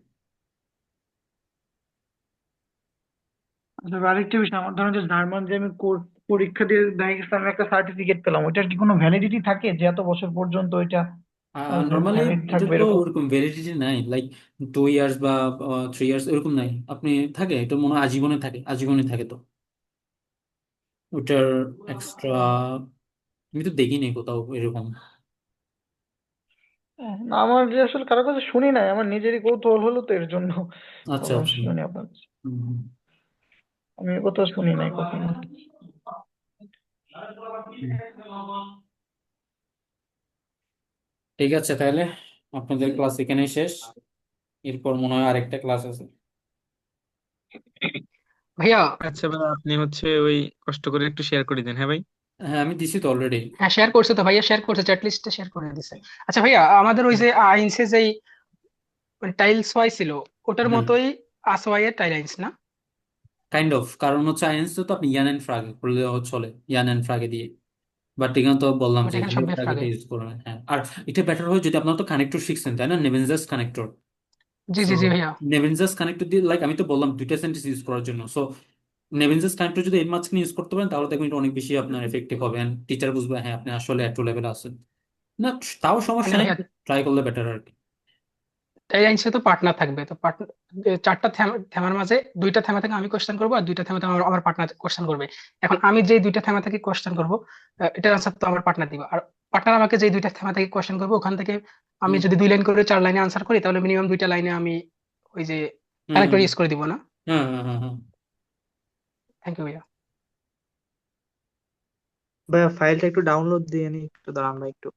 B: আচ্ছা, আরেকটা বিষয়, আমার ধরেন যে জার্মান যে আমি কোর্স পরীক্ষা দিয়ে দেখা গেছে আমি একটা সার্টিফিকেট পেলাম, ওইটার কি কোনো ভ্যালিডিটি থাকে যে এত বছর পর্যন্ত ওইটা
A: নর্মালি
B: ভ্যালিড
A: এটা
B: থাকবে
A: তো
B: এরকম?
A: ওরকম ভ্যালিডিটি নাই, লাইক 2 ইয়ার্স বা 3 ইয়ার্স এরকম নাই। আপনি থাকে এটা মনে হয় আজীবনে থাকে, আজীবনে থাকে তো ওটার এক্সট্রা আমি তো দেখিনি কোথাও এরকম।
B: না, আমার যে আসলে কারো কাছে শুনি নাই, আমার নিজেরই কৌতূহল হলো তো এর জন্য
A: আচ্ছা
B: ভাবলাম
A: আচ্ছা।
B: শুনি আপনার কাছে।
A: হুম।
B: আমি এ কথা শুনি নাই কখনো।
A: ঠিক আছে তাহলে, আপনাদের ক্লাস এখানেই শেষ। এরপর মনে হয় আরেকটা ক্লাস আছে।
K: ভাইয়া।
H: আচ্ছা ভাই, আপনি হচ্ছে ওই কষ্ট করে একটু শেয়ার করে দেন, হ্যাঁ ভাই।
A: হ্যাঁ আমি দিছি তো অলরেডি।
K: হ্যাঁ, শেয়ার করছে তো ভাইয়া, শেয়ার করছে, চ্যাট লিস্টে শেয়ার করে দিছে। আচ্ছা ভাইয়া, আমাদের ওই যে আইনসে যেই টাইলস ওয়াই ছিল, ওটার
A: হ্যাঁ
K: মতোই আসওয়াই এর টাইলস না?
A: কাইন্ড অফ, কারণ হচ্ছে আইএনসি তো আপনি ইয়ান এন্ড ফ্রাগে করলে চলে, ইয়ান এন্ড ফ্রাগে দিয়ে। বাট এখানে তো বললাম
K: ওটা
A: যে
K: এখানে
A: ভি
K: সব
A: এফ
K: বেফ
A: ফ্রাগটা
K: লাগে।
A: ইউজ করবেন। হ্যাঁ আর এটা বেটার হয় যদি আপনার তো কানেক্টর শিখছেন তাই না, নেভেনজাস কানেক্টর।
K: জি
A: সো
K: জি জি ভাইয়া।
A: নেভেনজাস কানেক্টর দিয়ে, লাইক আমি তো বললাম দুইটা সেন্টেন্স ইউজ করার জন্য। সো নেভেনজাস কানেক্টর যদি এর মাঝখানে ইউজ করতে পারেন তাহলে দেখবেন এটা অনেক বেশি আপনার এফেক্টিভ হবে, টিচার বুঝবে হ্যাঁ আপনি আসলে একটু লেভেলে আছেন। না তাও
K: মানে
A: সমস্যা নেই,
K: ভাইয়া,
A: ট্রাই করলে বেটার আর কি।
K: টাইলসে তো পার্টনার থাকবে, তো পার্টনার চারটা থেমার মাঝে দুইটা থেমা থেকে আমি কোশ্চেন করবো আর দুইটা থেমা থেকে আমার আমার পার্টনার কোশ্চেন করবে। এখন আমি যে দুইটা থেমা থেকে কোশ্চেন করবো, এটার আনসার তো আমার পার্টনার দিবে, আর পার্টনার আমাকে যে দুইটা থেমা থেকে কোশ্চেন করবো, ওখান থেকে আমি
A: হুম
K: যদি 2 লাইন করে 4 লাইনে আনসার করি, তাহলে মিনিমাম 2টা লাইনে আমি ওই যে
A: হুম
K: কানেক্টর
A: হুম।
K: ইউজ করে দিব না?
A: হ্যাঁ হ্যাঁ হ্যাঁ হ্যাঁ।
K: থ্যাংক ইউ ভাইয়া।
E: ভাইয়া ফাইলটা একটু ডাউনলোড দিয়ে নি, একটু দাঁড়ান ভাই একটু।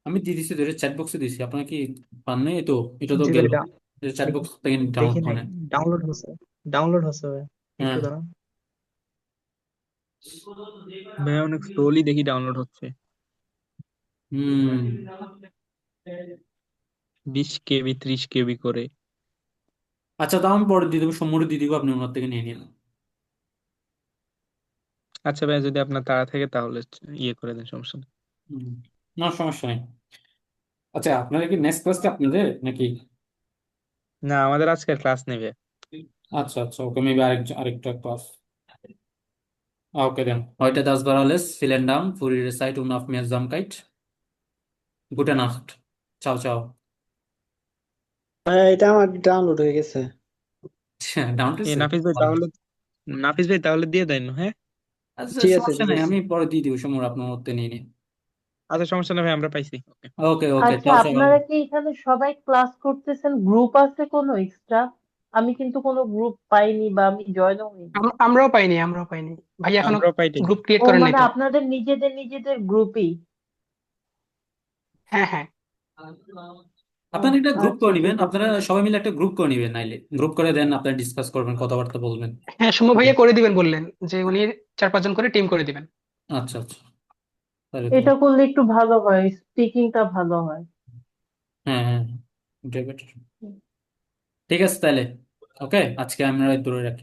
A: আমি দিয়ে দিচ্ছি, ধরে চ্যাট বক্সে দিচ্ছি, আপনার কি পান নাই? এই তো এটা তো
E: জি ভাই,
A: গেল, চ্যাট বক্স থেকে
E: দেখি
A: ডাউনলোড
E: নাই,
A: করে।
E: ডাউনলোড হচ্ছে, ডাউনলোড হচ্ছে ভাই, একটু
A: হ্যাঁ।
E: দাঁড়ান।
H: ভাই অনেক স্লোলি দেখি ডাউনলোড হচ্ছে।
A: হুম।
H: 20 KB 30 KB করে।
A: আচ্ছা তাও আমি পরে দিয়ে দেবো, সম্মুখে দিয়ে দিব, আপনি ওনার থেকে নিয়ে নিন।
H: আচ্ছা ভাই, যদি আপনার তাড়া থাকে তাহলে ইয়ে করে দেন, সমস্যা নেই।
A: হুম। না সমস্যা নেই। আচ্ছা আপনারা কি নেক্সট ক্লাসটা আপনাদের নাকি?
H: না, আমাদের আজকের ক্লাস নেবে।
A: আচ্ছা আচ্ছা, ওকে মেবি আরেকটা ক্লাস। ওকে দেন, heute das war alles, vielen Dank für Ihre Zeit und Aufmerksamkeit. Gute Nacht. Ciao ciao.
I: এটা আমার ডাউনলোড হয়ে গেছে।
A: ডাউন
H: এ
A: টু।
H: নাফিস ভাই তাহলে, নাফিস ভাই তাহলে দিয়ে দেন, হ্যাঁ।
A: আচ্ছা
I: ঠিক আছে,
A: সমস্যা নাই,
I: দিতেছি।
A: আমি পরে দিয়ে দিব, সময় আপনার মধ্যে নিয়ে নিন।
H: আচ্ছা সমস্যা নেই ভাই, আমরা পাইছি, ওকে।
A: ওকে ওকে,
C: আচ্ছা,
A: চাও চাও।
C: আপনারা কি এখানে সবাই ক্লাস করতেছেন? গ্রুপ আছে কোনো এক্সট্রা? আমি কিন্তু কোনো গ্রুপ পাইনি বা আমি জয়েনও হইনি।
K: আমরাও পাইনি, আমরাও পাইনি ভাই, এখনো
H: আমরাও পাইটি।
K: গ্রুপ ক্রিয়েট
C: ও
K: করেন নাই
C: মানে
K: তো।
C: আপনাদের নিজেদের নিজেদের গ্রুপই?
K: হ্যাঁ হ্যাঁ।
C: ও
A: আপনারা একটা গ্রুপ
C: আচ্ছা,
A: করে নিবেন,
C: ঠিক আছে।
A: আপনারা সবাই মিলে একটা গ্রুপ করে নিবেন, নাইলে গ্রুপ করে দেন, আপনারা ডিসকাস করবেন, কথাবার্তা বলবেন।
K: হ্যাঁ, সুমো ভাইয়া করে দিবেন বললেন, যে উনি 4-5 জন করে টিম করে দিবেন।
A: আচ্ছা আচ্ছা, তাহলে তো
C: এটা করলে একটু ভালো হয়, স্পিকিংটা ভালো হয়।
A: হ্যাঁ হ্যাঁ, এটাই better। ঠিক আছে তাহলে, ওকে আজকে আমরা দূরে রাখি।